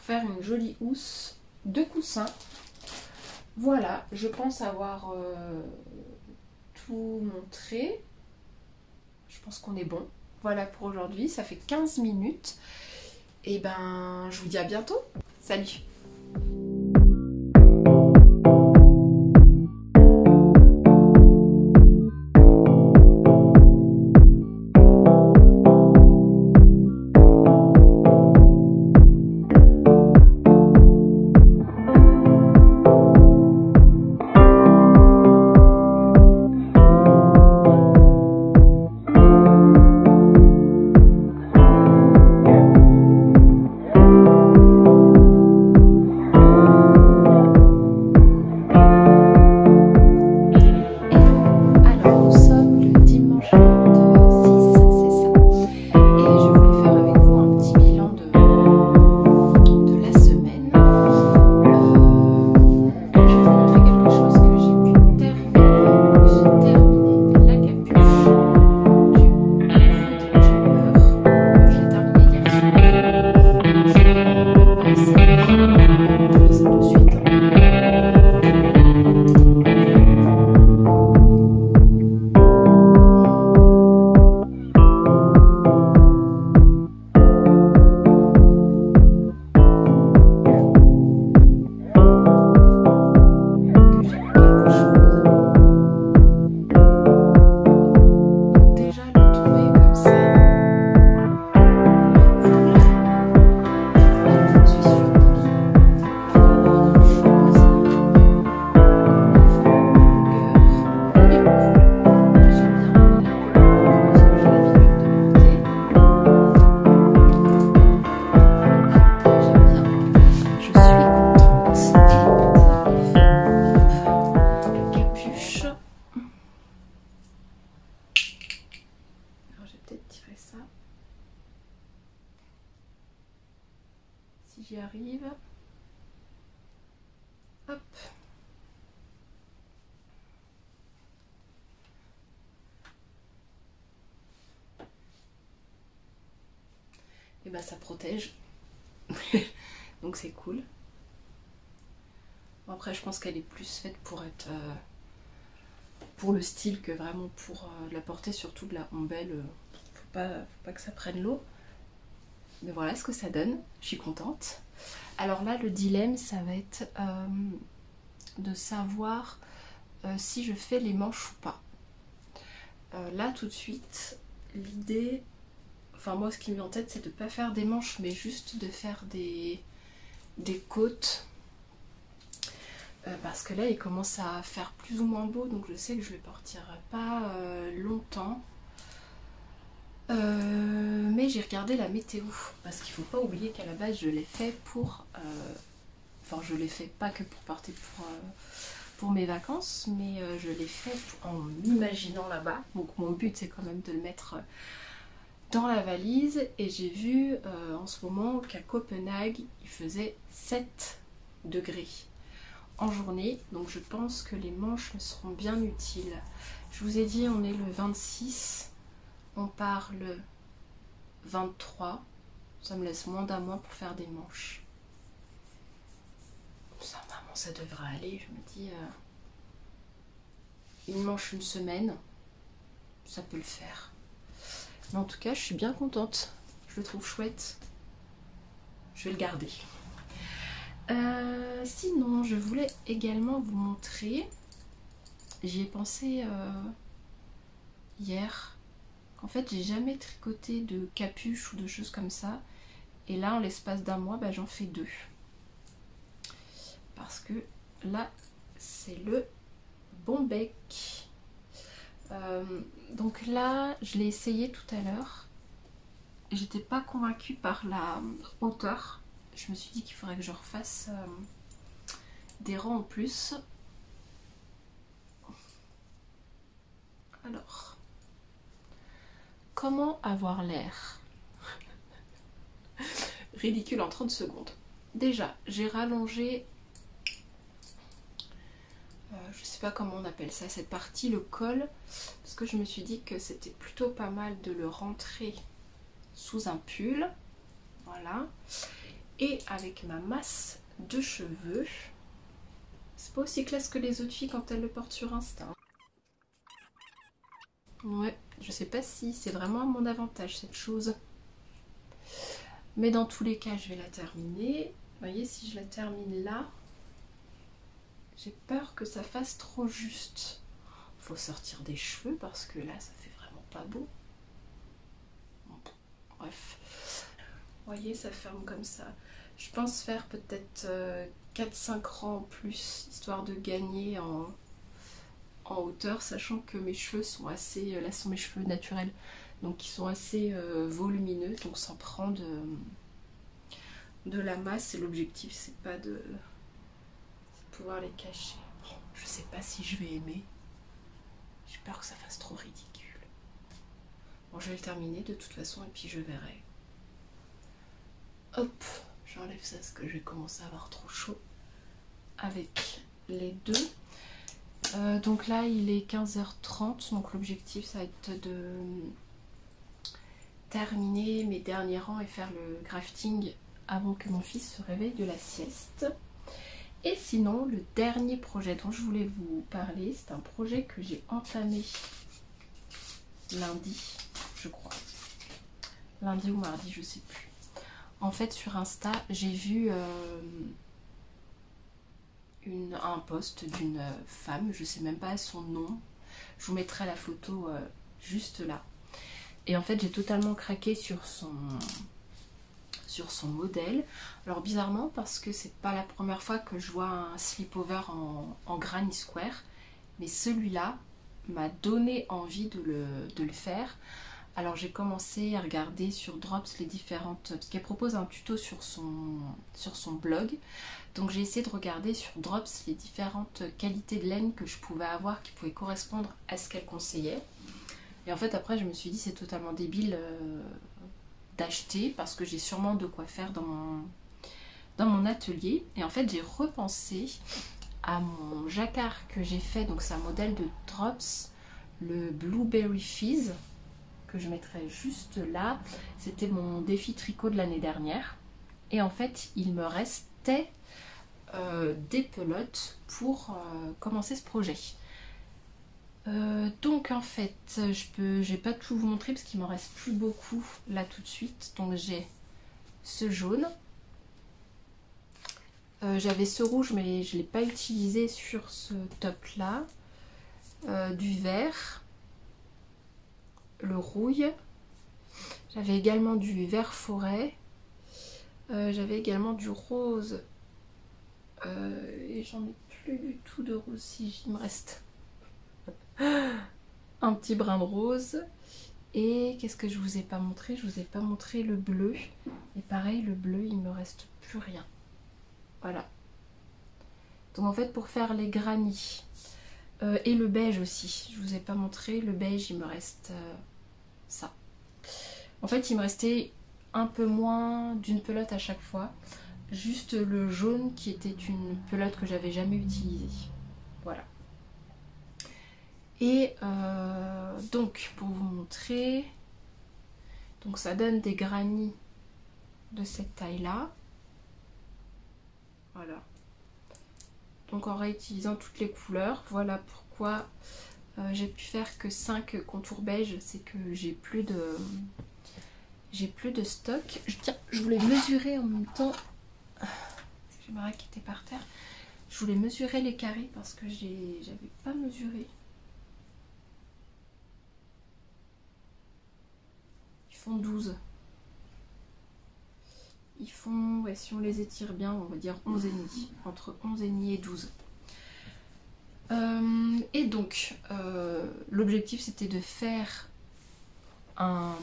faire une jolie housse de coussins. Voilà, je pense avoir tout montré. Je pense qu'on est bon. Voilà pour aujourd'hui, ça fait 15 minutes. Et ben, je vous dis à bientôt. Salut! Si j'y arrive. Hop. Et ben ça protège. Donc c'est cool. Bon, après je pense qu'elle est plus faite pour être pour le style que vraiment pour la porter, surtout de la ombelle. Faut pas que ça prenne l'eau. Mais voilà ce que ça donne, je suis contente. Alors là le dilemme ça va être de savoir si je fais les manches ou pas. Là tout de suite l'idée, enfin moi ce qui me vient en tête c'est de ne pas faire des manches mais juste de faire des côtes. Parce que là il commence à faire plus ou moins beau, donc je sais que je ne le porterai pas longtemps. Mais j'ai regardé la météo parce qu'il ne faut pas oublier qu'à la base je l'ai fait pour enfin je l'ai fait pas que pour partir pour mes vacances, mais je l'ai fait en m'imaginant là-bas, donc mon but c'est quand même de le mettre dans la valise. Et j'ai vu en ce moment qu'à Copenhague il faisait 7 degrés en journée, donc je pense que les manches me seront bien utiles. Je vous ai dit on est le 26, on part le 23, ça me laisse moins d'un mois pour faire des manches. Ça, vraiment, ça devrait aller, je me dis, une manche une semaine, ça peut le faire. Mais en tout cas, je suis bien contente, je le trouve chouette. je vais le garder. Sinon, je voulais également vous montrer, j'y ai pensé hier, qu'en fait j'ai jamais tricoté de capuche ou de choses comme ça, et là en l'espace d'un mois bah, j'en fais 2 parce que là c'est le bon bec. Donc là je l'ai essayé tout à l'heure, j'étais pas convaincue par la hauteur. Je me suis dit qu'il faudrait que je refasse des rangs en plus. Alors, comment avoir l'air ridicule en 30 secondes? Déjà, j'ai rallongé, je sais pas comment on appelle ça, cette partie, le col, parce que je me suis dit que c'était plutôt pas mal de le rentrer sous un pull. Voilà. Et avec ma masse de cheveux, c'est pas aussi classe que les autres filles quand elles le portent sur Insta. Ouais, je sais pas si c'est vraiment à mon avantage cette chose. Mais dans tous les cas, je vais la terminer. Vous voyez, si je la termine là, j'ai peur que ça fasse trop juste. Faut sortir des cheveux parce que là, ça fait vraiment pas beau. Bon, bref. Vous voyez, ça ferme comme ça. Je pense faire peut-être 4-5 rangs en plus, histoire de gagner en hauteur, sachant que mes cheveux sont assez, là sont mes cheveux naturels, donc ils sont assez volumineux, donc sans prendre de la masse, et l'objectif c'est pas de pouvoir les cacher. Bon, je sais pas si je vais aimer, j'ai peur que ça fasse trop ridicule. Bon, je vais le terminer de toute façon et puis je verrai. Hop, j'enlève ça parce que je vais commencer à avoir trop chaud avec les deux. Donc là il est 15h30, donc l'objectif ça va être de terminer mes derniers rangs et faire le grafting avant que mon fils se réveille de la sieste. Et sinon, le dernier projet dont je voulais vous parler, c'est un projet que j'ai entamé lundi, je crois. Lundi ou mardi, je sais plus. En fait, sur Insta, j'ai vu un post d'une femme, je sais même pas son nom. Je vous mettrai la photo juste là. Et en fait, j'ai totalement craqué sur son modèle. Alors bizarrement, parce que c'est pas la première fois que je vois un slip-over en granny square, mais celui-là m'a donné envie de le faire. Alors j'ai commencé à regarder sur Drops les différentes, parce qu'elle propose un tuto sur son blog, donc j'ai essayé de regarder sur Drops les différentes qualités de laine que je pouvais avoir qui pouvaient correspondre à ce qu'elle conseillait. Et en fait après je me suis dit c'est totalement débile d'acheter parce que j'ai sûrement de quoi faire dans mon atelier. Et en fait j'ai repensé à mon jacquard que j'ai fait, donc c'est un modèle de Drops, le Blueberry Fizz, que je mettrai juste là. C'était mon défi tricot de l'année dernière. Et en fait, il me restait des pelotes pour commencer ce projet. Donc en fait, je vais pas tout vous montrer parce qu'il m'en reste plus beaucoup là tout de suite. Donc j'ai ce jaune. J'avais ce rouge mais je ne l'ai pas utilisé sur ce top là. Du vert. Le rouille, j'avais également du vert forêt, j'avais également du rose, et j'en ai plus du tout de rose, si il me reste un petit brin de rose. Et qu'est-ce que je vous ai pas montré? Je vous ai pas montré le bleu, et pareil le bleu il me reste plus rien. Voilà, donc en fait pour faire les granny et le beige aussi, je vous ai pas montré le beige, il me reste ça. En fait il me restait un peu moins d'une pelote à chaque fois, juste le jaune qui était une pelote que j'avais jamais utilisée. Voilà. Et donc pour vous montrer, donc ça donne des granny de cette taille là. Voilà, donc en réutilisant toutes les couleurs. Voilà pourquoi j'ai pu faire que 5 contours beige, c'est que j'ai plus j'ai plus de stock. Tiens, je voulais mesurer en même temps. J'ai ma raquette qui était par terre. Je voulais mesurer les carrés parce que j'avais pas mesuré. Ils font 12. Ils font, ouais, si on les étire bien, on va dire 11,5. Entre 11,5 et 12. Et donc, l'objectif c'était de faire un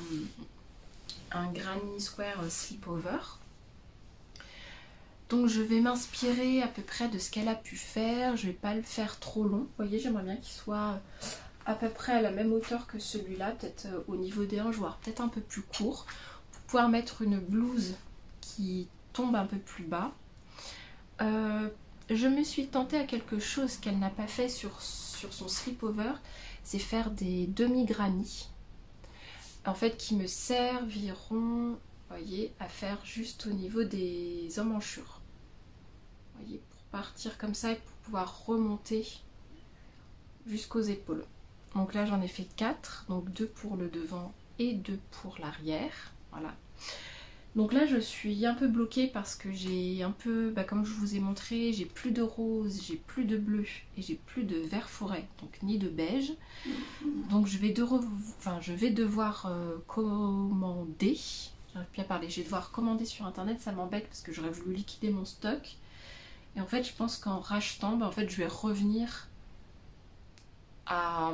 Granny Square Sleepover. Donc je vais m'inspirer à peu près de ce qu'elle a pu faire. Je vais pas le faire trop long. Vous voyez, j'aimerais bien qu'il soit à peu près à la même hauteur que celui-là, peut-être au niveau des hanches, voire peut-être un peu plus court, pour pouvoir mettre une blouse qui tombe un peu plus bas. Je me suis tentée à quelque chose qu'elle n'a pas fait sur son sleepover, c'est faire des demi-granny. En fait, qui me serviront, voyez, à faire juste au niveau des emmanchures. Voyez, pour partir comme ça et pour pouvoir remonter jusqu'aux épaules. Donc là, j'en ai fait 4, donc 2 pour le devant et 2 pour l'arrière. Voilà. Donc là je suis un peu bloquée parce que j'ai un peu, comme je vous ai montré, j'ai plus de rose, j'ai plus de bleu et j'ai plus de vert forêt, donc ni de beige. Donc je vais devoir commander, j'arrive plus à parler, je vais devoir commander sur internet, ça m'embête parce que j'aurais voulu liquider mon stock. Et en fait je pense qu'en rachetant, en fait je vais revenir à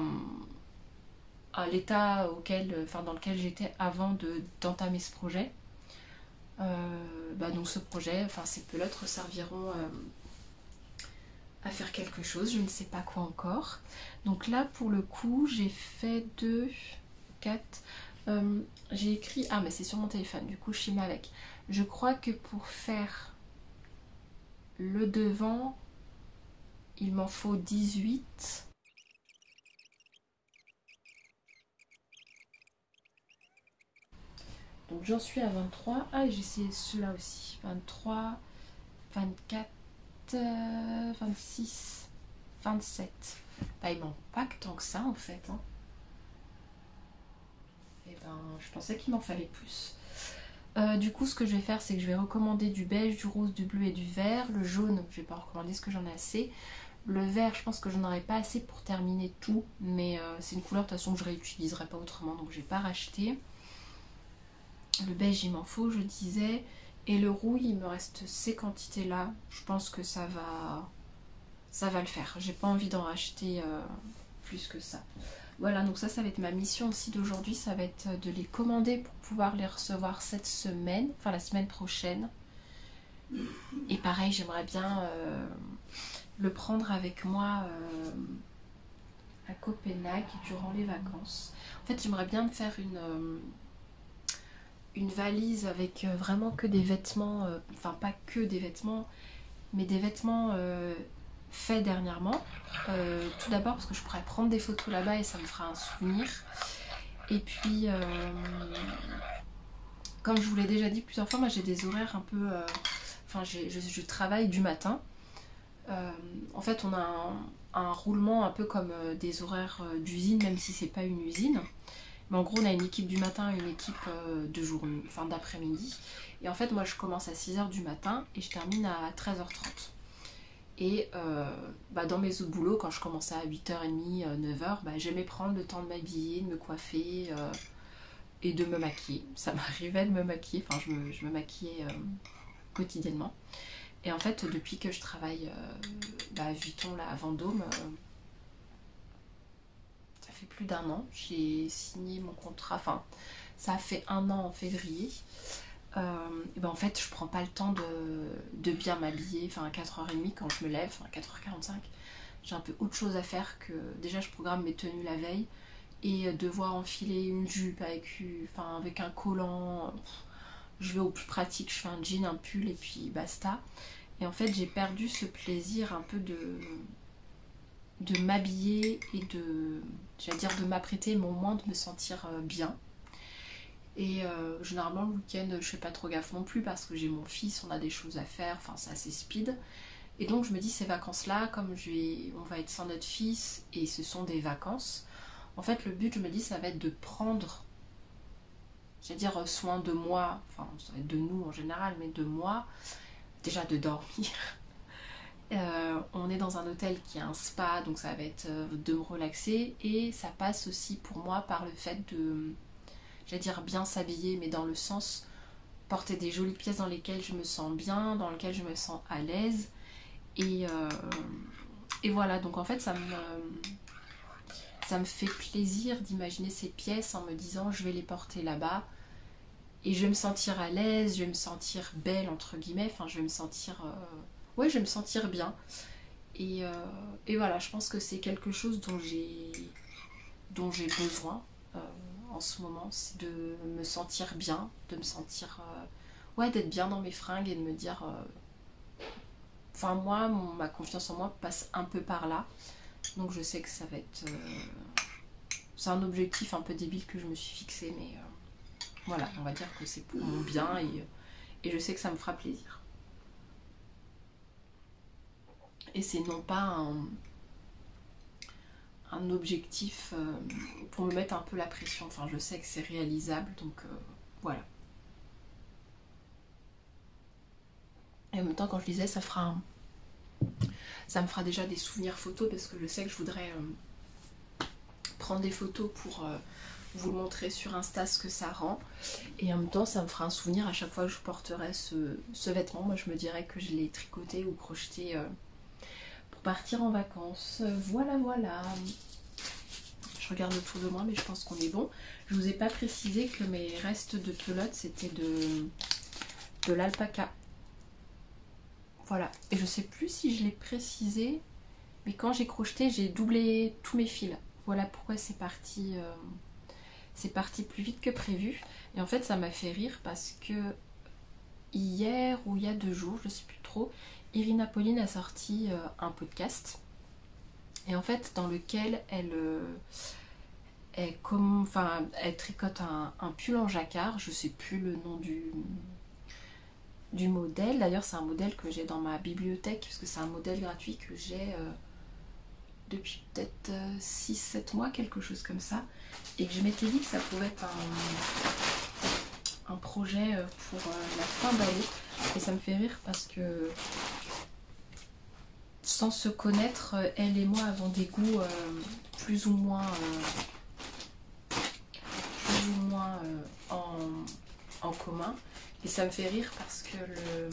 l'état dans lequel j'étais avant d'entamer ce projet. Donc ce projet, ces pelotes serviront à faire quelque chose, je ne sais pas quoi encore. Donc là pour le coup j'ai fait 2, 4, j'ai écrit, mais c'est sur mon téléphone, du coup je filme avec. Je crois que pour faire le devant, il m'en faut 18. Donc j'en suis à 23. Ah, j'ai essayé ceux-là aussi. 23, 24, 26, 27. Il manque pas que tant que ça en fait. Hein. Et je pensais qu'il m'en fallait plus. Du coup, ce que je vais faire, c'est que je vais recommander du beige, du rose, du bleu et du vert. Le jaune, je vais pas recommander parce que j'en ai assez. Le vert, je pense que j'en aurai pas assez pour terminer tout. Mais c'est une couleur de toute façon que je réutiliserai pas autrement. Donc je vais pas racheter. Le beige il m'en faut, je disais, et le rouille il me reste ces quantités là, je pense que ça va le faire, j'ai pas envie d'en racheter plus que ça. Voilà, donc ça va être ma mission aussi d'aujourd'hui, ça va être de les commander pour pouvoir les recevoir cette semaine, la semaine prochaine. Et pareil, j'aimerais bien le prendre avec moi à Copenhague durant les vacances. En fait, j'aimerais bien me faire une valise avec vraiment que des vêtements, pas que des vêtements, mais des vêtements faits dernièrement. Tout d'abord parce que je pourrais prendre des photos là-bas et ça me fera un souvenir. Et puis, comme je vous l'ai déjà dit plusieurs fois, moi j'ai des horaires un peu... je travaille du matin. En fait, on a un roulement un peu comme des horaires d'usine, même si c'est pas une usine. Mais en gros, on a une équipe du matin et une équipe d'après-midi. Et en fait, moi, je commence à 6h du matin et je termine à 13h30. Et dans mes autres boulots, quand je commençais à 8h30, 9h, j'aimais prendre le temps de m'habiller, de me coiffer et de me maquiller. Ça m'arrivait de me maquiller, je me maquillais quotidiennement. Et en fait, depuis que je travaille à Vuitton, là, à Vendôme... ça fait plus d'1 an, j'ai signé mon contrat, ça a fait 1 an en février. En fait, je prends pas le temps de bien m'habiller, à 4h30 quand je me lève, 4h45. J'ai un peu autre chose à faire que déjà je programme mes tenues la veille et devoir enfiler une jupe avec un collant. Je vais au plus pratique, je fais un jean, un pull et puis basta. Et en fait, j'ai perdu ce plaisir un peu de m'habiller et de m'apprêter, mais au moins de me sentir bien. Et généralement le week-end je fais pas trop gaffe non plus parce que j'ai mon fils, on a des choses à faire, c'est assez speed. Et donc je me dis ces vacances là, comme on va être sans notre fils et ce sont des vacances, en fait le but je me dis ça va être de prendre j'allais dire soin de moi, enfin ça va être de nous en général, mais de moi, déjà de dormir. On est dans un hôtel qui a un spa, donc ça va être de me relaxer, et ça passe aussi pour moi par le fait de, j'allais dire bien s'habiller, mais dans le sens porter des jolies pièces dans lesquelles je me sens bien, dans lesquelles je me sens à l'aise, et voilà, donc en fait ça me fait plaisir d'imaginer ces pièces en me disant je vais les porter là-bas, et je vais me sentir à l'aise, je vais me sentir belle entre guillemets, enfin je vais me sentir... ouais, je vais me sentir bien. Et voilà, je pense que c'est quelque chose dont j'ai besoin en ce moment. C'est de me sentir bien, de me sentir... ouais, d'être bien dans mes fringues et de me dire... Enfin, moi, ma confiance en moi passe un peu par là. Donc je sais que ça va être... c'est un objectif un peu débile que je me suis fixé, mais voilà, on va dire que c'est pour mon bien et je sais que ça me fera plaisir. Et c'est non pas un objectif pour me mettre un peu la pression. Enfin, je sais que c'est réalisable, donc voilà. Et en même temps, quand je disais, ça me fera déjà des souvenirs photos, parce que je sais que je voudrais prendre des photos pour vous le montrer sur Insta ce que ça rend. Et en même temps, ça me fera un souvenir à chaque fois que je porterai ce vêtement. Moi, je me dirais que je l'ai tricoté ou crocheté pour partir en vacances. Voilà, voilà. Je regarde autour de moi, mais je pense qu'on est bon. Je vous ai pas précisé que mes restes de pelote, c'était de l'alpaca. Voilà. Et je sais plus si je l'ai précisé, mais quand j'ai crocheté, j'ai doublé tous mes fils. Voilà pourquoi c'est parti plus vite que prévu. Et en fait, ça m'a fait rire parce que hier ou il y a 2 jours, je sais plus trop, Irina Pauline a sorti un podcast. Et en fait, dans lequel elle tricote un pull en jacquard. Je sais plus le nom du modèle. D'ailleurs, c'est un modèle que j'ai dans ma bibliothèque, parce que c'est un modèle gratuit que j'ai depuis peut-être 6-7 mois, quelque chose comme ça. Et que je m'étais dit que ça pouvait être un projet pour la fin d'année. Et ça me fait rire parce que sans se connaître, elle et moi avons des goûts plus ou moins en commun. Et ça me fait rire parce que le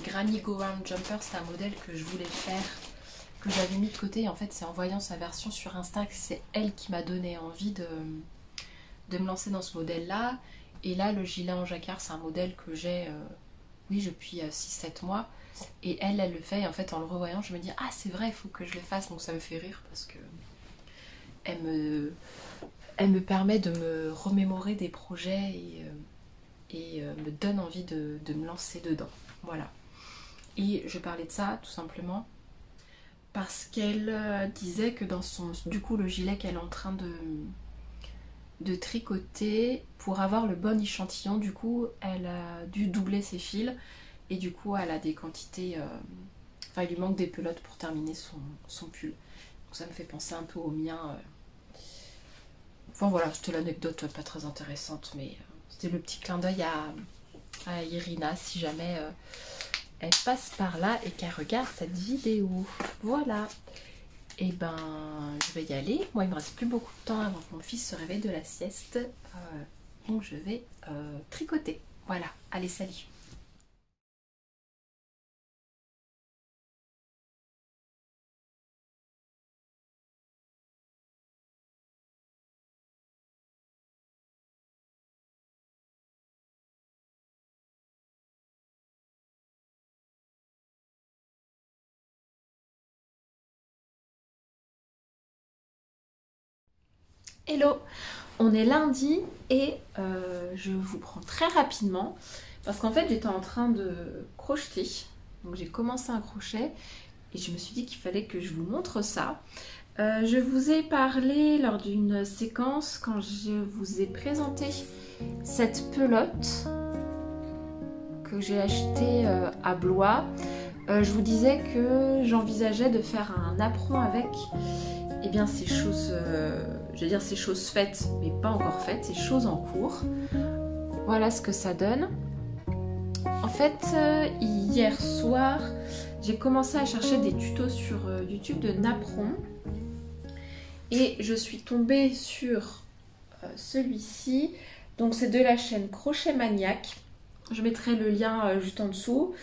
Granny Go Round Jumper, c'est un modèle que je voulais faire, que j'avais mis de côté. Et en fait, c'est en voyant sa version sur Insta que c'est elle qui m'a donné envie de me lancer dans ce modèle-là. Et là, le gilet en jacquard, c'est un modèle que j'ai depuis 6-7 mois. Et elle le fait. Et en fait, en le revoyant, je me dis, ah, c'est vrai, il faut que je le fasse. Donc ça me fait rire parce que elle me permet de me remémorer des projets et me donne envie de me lancer dedans. Voilà. Et je parlais de ça tout simplement parce qu'elle disait que dans le gilet qu'elle est en train de tricoter, pour avoir le bon échantillon, du coup elle a dû doubler ses fils et du coup elle a des quantités, il lui manque des pelotes pour terminer son pull. Donc ça me fait penser un peu au mien. Enfin voilà, c'était l'anecdote pas très intéressante, mais c'était le petit clin d'œil à Irina si jamais elle passe par là et qu'elle regarde cette vidéo. Voilà. Et ben je vais y aller. Moi il me reste plus beaucoup de temps avant que mon fils se réveille de la sieste. Donc je vais tricoter. Voilà. Allez, salut. Hello, on est lundi et je vous prends très rapidement parce qu'en fait j'étais en train de crocheter. Donc j'ai commencé un crochet et je me suis dit qu'il fallait que je vous montre ça. Je vous ai parlé lors d'une séquence quand je vous ai présenté cette pelote que j'ai achetée à Blois. Je vous disais que j'envisageais de faire un apron avec. Eh bien c'est chose, je vais dire c'est chose faite, mais pas encore faite, c'est chose en cours. Voilà ce que ça donne. En fait, hier soir, j'ai commencé à chercher des tutos sur YouTube de napperon. Et je suis tombée sur celui-ci. Donc c'est de la chaîne Crochet Maniaque. Je mettrai le lien juste en dessous.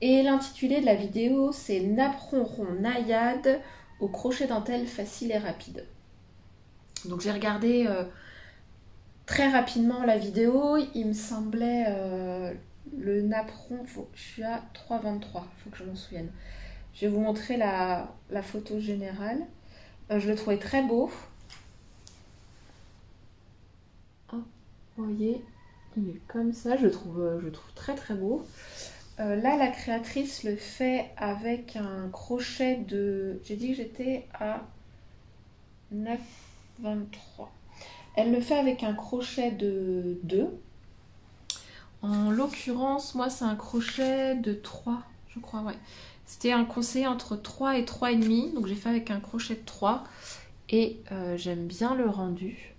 Et l'intitulé de la vidéo, c'est Napperon rond naïade au crochet dentelle facile et rapide. Donc j'ai regardé très rapidement la vidéo. Il me semblait le napperon, je suis à 3,23, il faut que je m'en souvienne. Je vais vous montrer la photo générale. Je le trouvais très beau. Oh, vous voyez, il est comme ça, je le trouve très très beau. Là, la créatrice le fait avec un crochet de... J'ai dit que j'étais à 9,23. Elle le fait avec un crochet de 2. En l'occurrence, moi, c'est un crochet de 3, je crois, ouais. C'était un conseil entre 3 et 3,5. Donc, j'ai fait avec un crochet de 3. Et j'aime bien le rendu.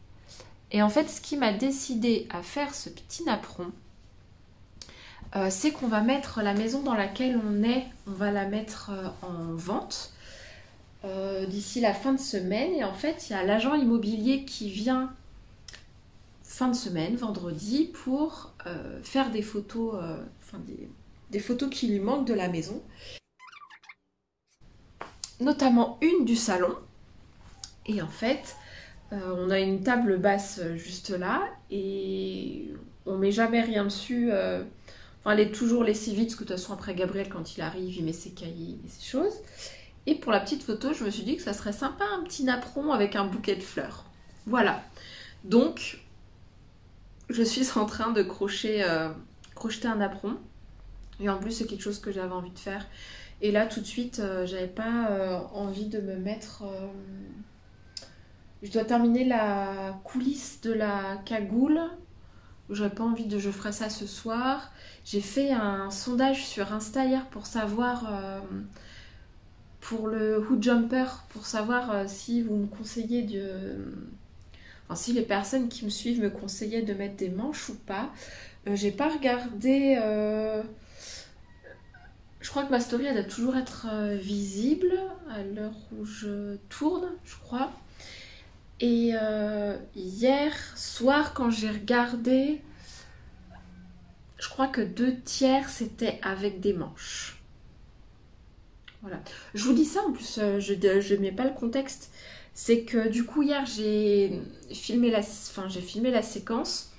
Et en fait, ce qui m'a décidé à faire ce petit napperon, c'est qu'on va mettre la maison dans laquelle on est, on va la mettre en vente d'ici la fin de semaine. Et en fait, il y a l'agent immobilier qui vient fin de semaine, vendredi, pour faire des photos, des photos qui lui manquent de la maison. Notamment une du salon. Et en fait, on a une table basse juste là et on met jamais rien dessus. Elle est toujours laissée vide parce que de toute façon après Gabriel quand il arrive il met ses cahiers et ses choses. Et pour la petite photo je me suis dit que ça serait sympa un petit napperon avec un bouquet de fleurs. Voilà. Donc je suis en train de crocheter un napperon. Et en plus c'est quelque chose que j'avais envie de faire. Et là tout de suite j'avais pas envie de me mettre... Je dois terminer la coulisse de la cagoule. J'avais pas envie de... Je ferai ça ce soir. J'ai fait un sondage sur Insta hier pour savoir... pour le hood jumper, pour savoir si vous me conseillez de... Enfin, si les personnes qui me suivent me conseillaient de mettre des manches ou pas. J'ai pas regardé... Je crois que ma story, elle doit toujours être visible à l'heure où je tourne, je crois. Et hier soir, quand j'ai regardé, je crois que 2/3 c'était avec des manches. Voilà. Je vous dis ça, en plus, je ne mets pas le contexte. C'est que du coup, hier, j'ai filmé la séquence.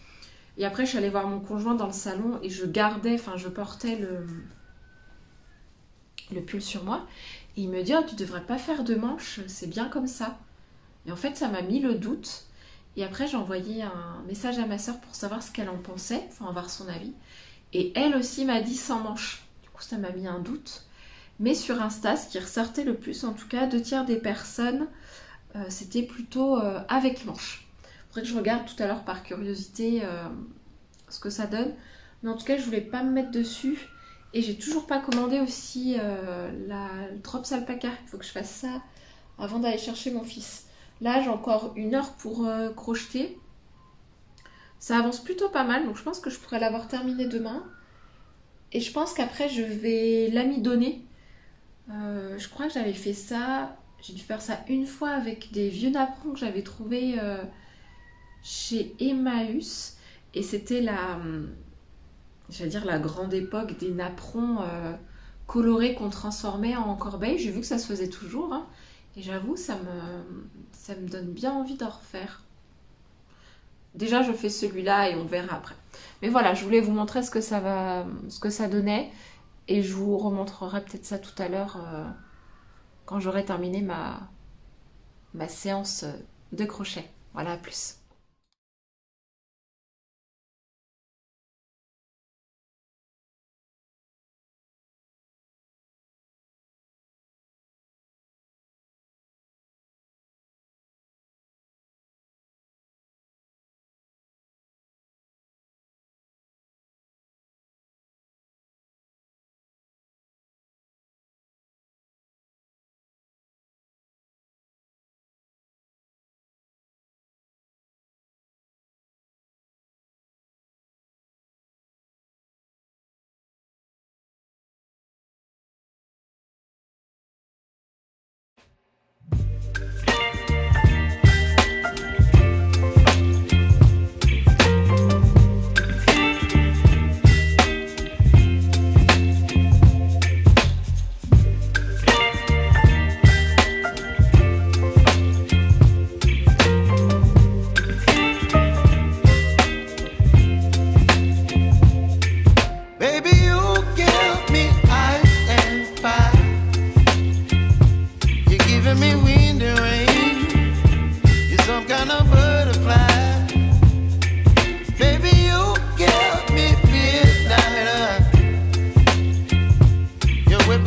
Et après, je suis allée voir mon conjoint dans le salon et je portais le pull sur moi. Et il me dit, oh, tu devrais pas faire de manches, c'est bien comme ça. Et en fait, ça m'a mis le doute. Et après, j'ai envoyé un message à ma soeur pour savoir ce qu'elle en pensait, enfin avoir son avis. Et elle aussi m'a dit sans manche. Du coup, ça m'a mis un doute. Mais sur Insta, ce qui ressortait le plus, en tout cas, 2/3 des personnes, c'était plutôt avec manche. Faudrait que je regarde tout à l'heure par curiosité ce que ça donne. Mais en tout cas, je voulais pas me mettre dessus. Et j'ai toujours pas commandé aussi le Drops Alpaca. Il faut que je fasse ça avant d'aller chercher mon fils. Là, j'ai encore 1 heure pour crocheter. Ça avance plutôt pas mal, donc je pense que je pourrais l'avoir terminé demain. Et je pense qu'après, je vais l'amidonner. Je crois que j'avais fait ça. J'ai dû faire ça une fois avec des vieux napperons que j'avais trouvés chez Emmaüs. Et c'était la grande époque des napperons colorés qu'on transformait en corbeille. J'ai vu que ça se faisait toujours. Hein. Et j'avoue, ça me donne bien envie d'en refaire. Déjà, je fais celui-là et on verra après. Mais voilà, je voulais vous montrer ce que ça donnait. Et je vous remontrerai peut-être ça tout à l'heure quand j'aurai terminé ma séance de crochet. Voilà, à plus.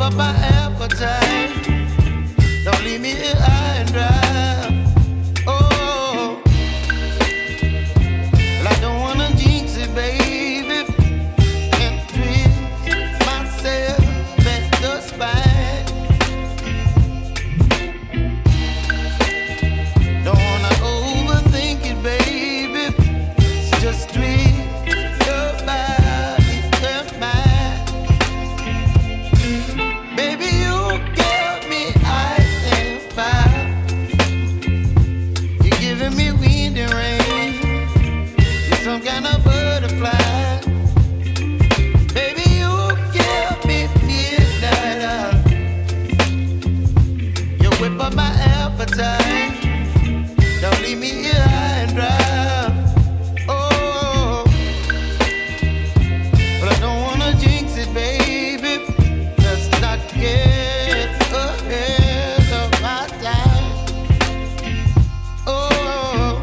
up my appetite. Don't leave me here high and dry. Oh, well, I don't wanna jinx it, baby, and twist myself at the spine. Don't wanna overthink it, baby. It's just twist your body and mine. Baby, you give me ice and fire. You're giving me wind and rain. You're some kind of butterfly. Baby, you give me midnight. You whip up my appetite. Don't leave me here high and dry. Oh, but I don't wanna jinx it, baby. Let's not get ahead of my time. Oh,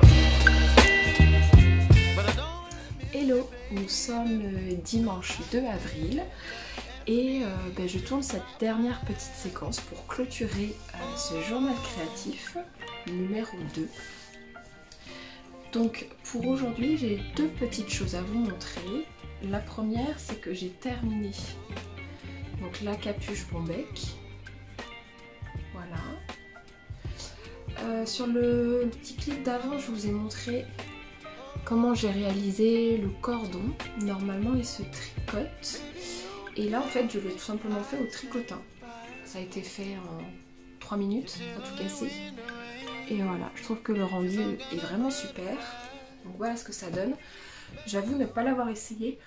but I don't. Hello, nous sommes le dimanche 2 avril et je tourne cette dernière petite séquence pour clôturer ce journal créatif numéro 2. Donc pour aujourd'hui, j'ai deux petites choses à vous montrer. La première, c'est que j'ai terminé donc la capuche Bombec. Voilà. Sur le petit clip d'avant, je vous ai montré comment j'ai réalisé le cordon. Normalement, il se tricote. Et là, en fait, je l'ai tout simplement fait au tricotin. Ça a été fait en 3 minutes, à tout casser. Et voilà, je trouve que le rendu est vraiment super. Donc voilà ce que ça donne. J'avoue ne pas l'avoir essayé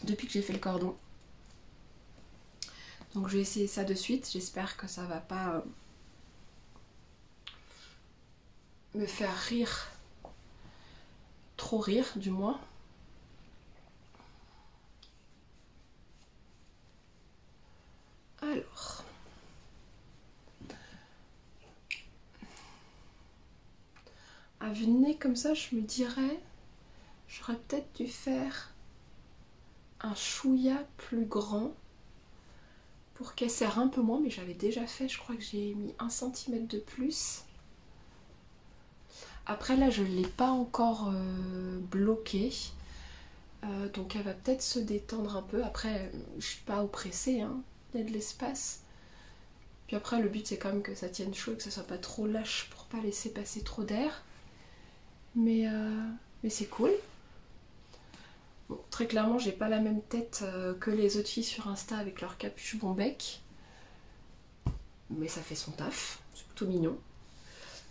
depuis que j'ai fait le cordon. Donc je vais essayer ça de suite. J'espère que ça va pas me faire rire. Trop rire du moins. Alors... à vue de nez comme ça, je me dirais, j'aurais peut-être dû faire un chouïa plus grand pour qu'elle serre un peu moins, mais j'avais déjà fait, je crois que j'ai mis 1 cm de plus. Après là, je ne l'ai pas encore bloquée, donc elle va peut-être se détendre un peu. Après, je suis pas oppressée, hein. Il y a de l'espace. Puis après, le but c'est quand même que ça tienne chaud et que ça soit pas trop lâche pour pas laisser passer trop d'air. Mais c'est cool. Bon, très clairement, j'ai pas la même tête que les autres filles sur Insta avec leur capuche Bombec. Mais ça fait son taf, c'est plutôt mignon.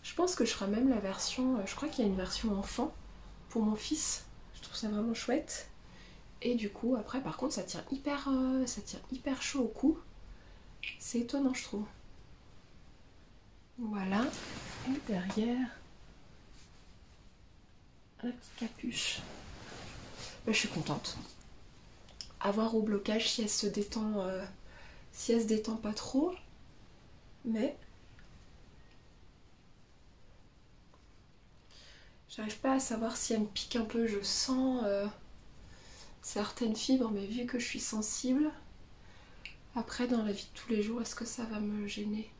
Je pense que je ferai même la version, je crois qu'il y a une version enfant pour mon fils. Je trouve ça vraiment chouette. Et du coup, après, par contre, ça tient hyper chaud au cou. C'est étonnant, je trouve. Voilà. Et derrière... la petite capuche. Je suis contente. À voir au blocage si elle se détend, pas trop. Mais j'arrive pas à savoir si elle me pique un peu. Je sens certaines fibres, mais vu que je suis sensible, après dans la vie de tous les jours, est-ce que ça va me gêner?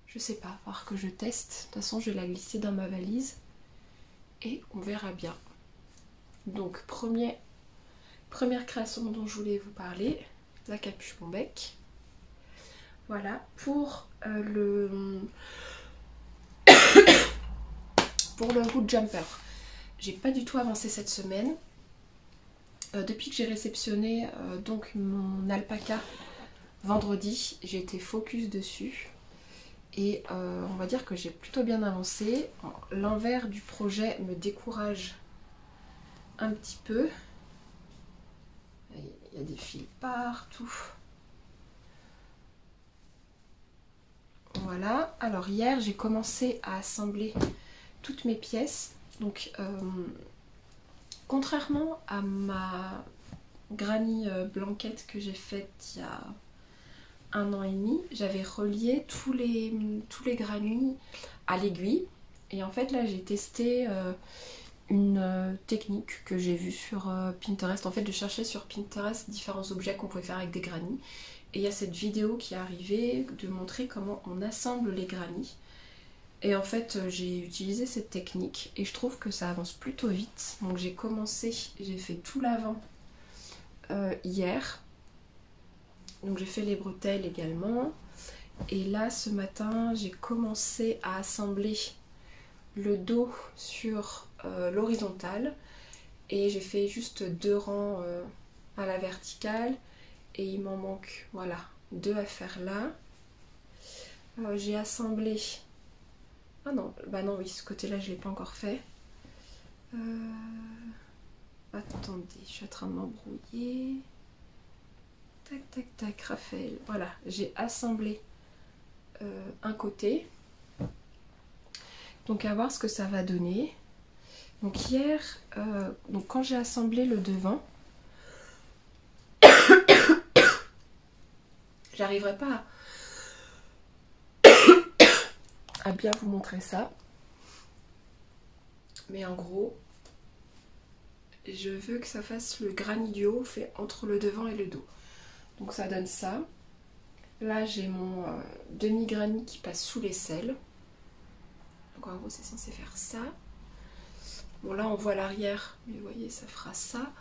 Je sais pas, à voir que je teste. De toute façon, je vais la glisser dans ma valise. Et on verra bien. Donc première création dont je voulais vous parler, la capuche Bombec. Voilà, pour le hood jumper. J'ai pas du tout avancé cette semaine. Depuis que j'ai réceptionné donc mon alpaca vendredi, j'ai été focus dessus. Et on va dire que j'ai plutôt bien avancé. L'envers du projet me décourage un petit peu. Il y a des fils partout. Voilà. Alors hier, j'ai commencé à assembler toutes mes pièces. Donc, contrairement à ma granny blanquette que j'ai faite il y a 1 an et demi, j'avais relié tous les granny à l'aiguille. Et en fait là j'ai testé une technique que j'ai vue sur Pinterest. En fait, je cherchais sur Pinterest différents objets qu'on pouvait faire avec des granny. Et il y a cette vidéo qui est arrivée de montrer comment on assemble les granny. Et en fait, j'ai utilisé cette technique et je trouve que ça avance plutôt vite. Donc j'ai fait tout l'avant hier. Donc j'ai fait les bretelles également. Et là, ce matin, j'ai commencé à assembler le dos sur l'horizontale. Et j'ai fait juste 2 rangs à la verticale. Et il m'en manque, voilà, 2 à faire là. J'ai assemblé... Ah non, bah non, oui, ce côté-là, je ne l'ai pas encore fait. Attendez, je suis en train de m'embrouiller. Tac, tac, tac, Raphaël. Voilà, j'ai assemblé un côté. Donc, à voir ce que ça va donner. Donc, hier, donc quand j'ai assemblé le devant, j'arriverai pas à bien vous montrer ça. Mais en gros, je veux que ça fasse le granny du haut fait entre le devant et le dos. Donc ça donne ça. Là, j'ai mon demi-granny qui passe sous l'aisselle. Donc en gros, c'est censé faire ça. Bon, là, on voit l'arrière, mais vous voyez, ça fera ça.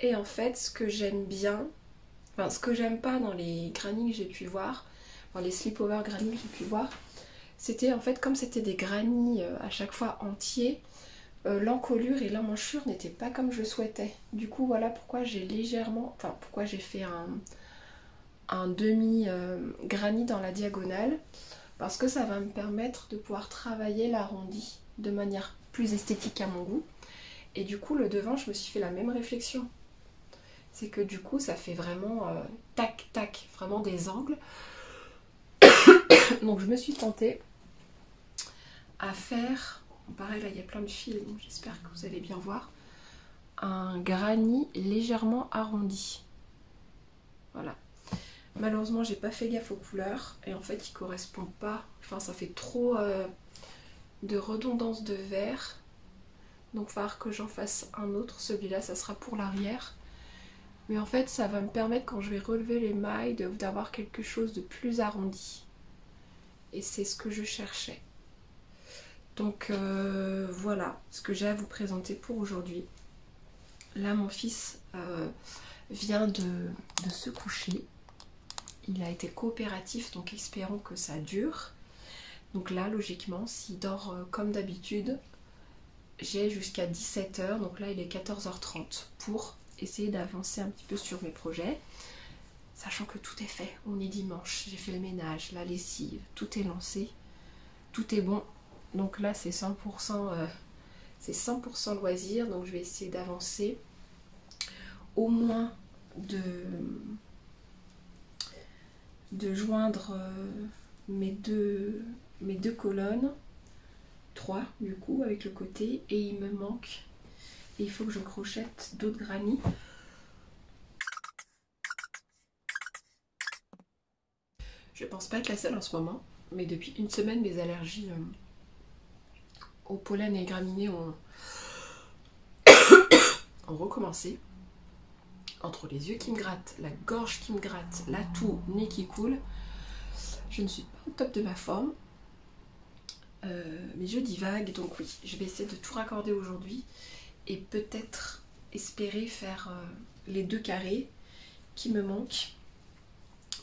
Et en fait, ce que j'aime bien, enfin, ce que j'aime pas dans les granny que j'ai pu voir, dans les slip-over granny que j'ai pu voir, c'était en fait, comme c'était des granny à chaque fois entiers, l'encolure et l'emmanchure n'étaient pas comme je souhaitais. Du coup, voilà pourquoi j'ai légèrement, enfin, pourquoi j'ai fait un demi granny dans la diagonale, parce que ça va me permettre de pouvoir travailler l'arrondi de manière plus esthétique à mon goût. Et du coup, le devant, je me suis fait la même réflexion. C'est que du coup, ça fait vraiment tac, tac, vraiment des angles. Donc je me suis tentée à faire, pareil là il y a plein de fils, donc j'espère que vous allez bien voir, un granny légèrement arrondi. Voilà. Malheureusement j'ai pas fait gaffe aux couleurs et en fait il correspond pas, enfin ça fait trop de redondance de vert. Donc il va falloir que j'en fasse un autre, celui-là ça sera pour l'arrière. Mais en fait ça va me permettre quand je vais relever les mailles d'avoir quelque chose de plus arrondi. Et c'est ce que je cherchais. Donc voilà ce que j'ai à vous présenter pour aujourd'hui. Là mon fils vient de se coucher. Il a été coopératif, donc espérons que ça dure. Donc là logiquement s'il dort comme d'habitude, j'ai jusqu'à 17 h. Donc là il est 14h30 pour essayer d'avancer un petit peu sur mes projets. Sachant que tout est fait, on est dimanche, j'ai fait le ménage, la lessive, tout est lancé, tout est bon. Donc là c'est 100% loisir, donc je vais essayer d'avancer au moins de joindre mes deux colonnes, 3 du coup avec le côté, et il me manque, et il faut que je crochette d'autres granny. Je pense pas être la seule en ce moment, mais depuis une semaine, mes allergies au pollen et graminées ont recommencé. Entre les yeux qui me grattent, la gorge qui me gratte, la toux, nez qui coule, je ne suis pas au top de ma forme. Mais je divague, donc oui, je vais essayer de tout raccorder aujourd'hui et peut-être espérer faire les 2 carrés qui me manquent,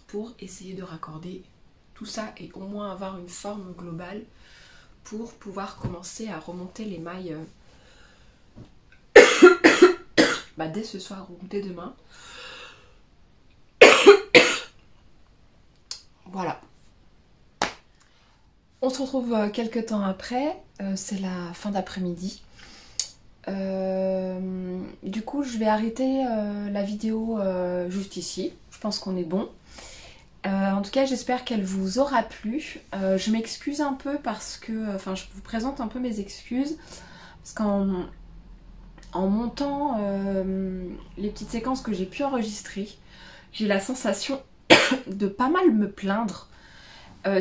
pour essayer de raccorder tout ça et au moins avoir une forme globale pour pouvoir commencer à remonter les mailles dès ce soir ou dès demain. Voilà. On se retrouve quelques temps après, c'est la fin d'après-midi. Du coup je vais arrêter la vidéo juste ici, je pense qu'on est bon. En tout cas j'espère qu'elle vous aura plu. Je m'excuse un peu parce que, enfin je vous présente un peu mes excuses, parce qu'en montant les petites séquences que j'ai pu enregistrer, j'ai la sensation de pas mal me plaindre.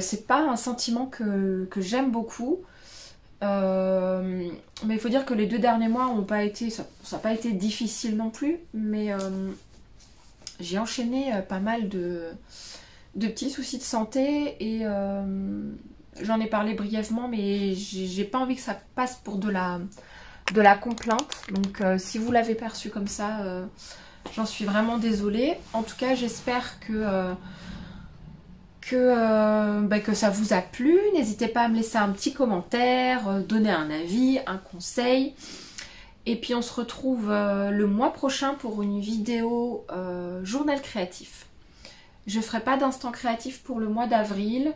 C'est pas un sentiment que j'aime beaucoup, Mais il faut dire que les 2 derniers mois ont pas été, ça n'a pas été difficile non plus, mais j'ai enchaîné pas mal de petits soucis de santé et j'en ai parlé brièvement, mais j'ai pas envie que ça passe pour de la complainte. Donc si vous l'avez perçu comme ça, j'en suis vraiment désolée. En tout cas, j'espère que ça vous a plu. N'hésitez pas à me laisser un petit commentaire, donner un avis, un conseil. Et puis on se retrouve le mois prochain pour une vidéo journal créatif. Je ne ferai pas d'instant créatif pour le mois d'avril,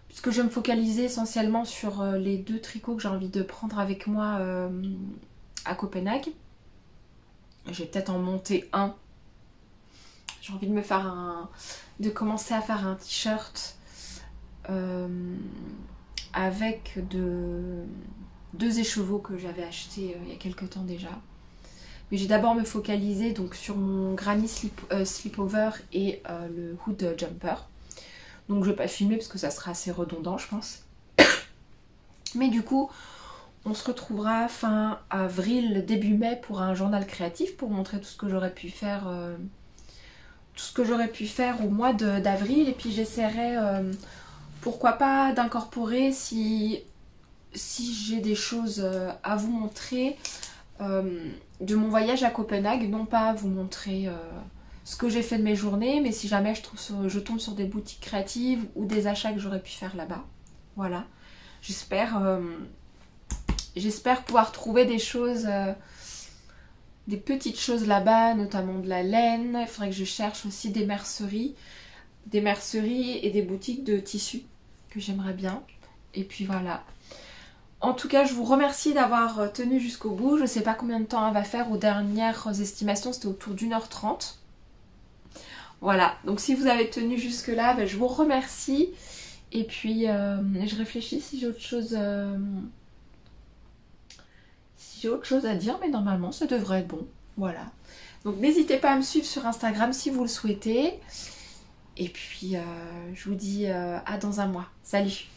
puisque je vais me focaliser essentiellement sur les 2 tricots que j'ai envie de prendre avec moi à Copenhague. Je vais peut-être en monter un. J'ai envie de commencer à faire un t-shirt avec 2 écheveaux que j'avais achetés il y a quelques temps déjà. Mais j'ai d'abord me focaliser donc sur mon granny slipover et le hood jumper. Donc je vais pas filmer parce que ça sera assez redondant je pense. Mais du coup on se retrouvera fin avril, début mai pour un journal créatif pour montrer tout ce que j'aurais pu faire au mois d'avril. Et puis j'essaierai pourquoi pas d'incorporer si j'ai des choses à vous montrer de mon voyage à Copenhague, non pas vous montrer ce que j'ai fait de mes journées, mais si jamais je tombe sur des boutiques créatives ou des achats que j'aurais pu faire là-bas. Voilà, j'espère pouvoir trouver des choses, des petites choses là-bas, notamment de la laine. Il faudrait que je cherche aussi des merceries et des boutiques de tissus que j'aimerais bien. Et puis voilà. En tout cas, je vous remercie d'avoir tenu jusqu'au bout. Je ne sais pas combien de temps elle va faire. Aux dernières estimations, c'était autour d'1h30. Voilà, donc si vous avez tenu jusque là, je vous remercie. Et puis, je réfléchis si j'ai autre chose à dire, mais normalement, ça devrait être bon. Voilà. Donc n'hésitez pas à me suivre sur Instagram si vous le souhaitez. Et puis, je vous dis à dans un mois. Salut!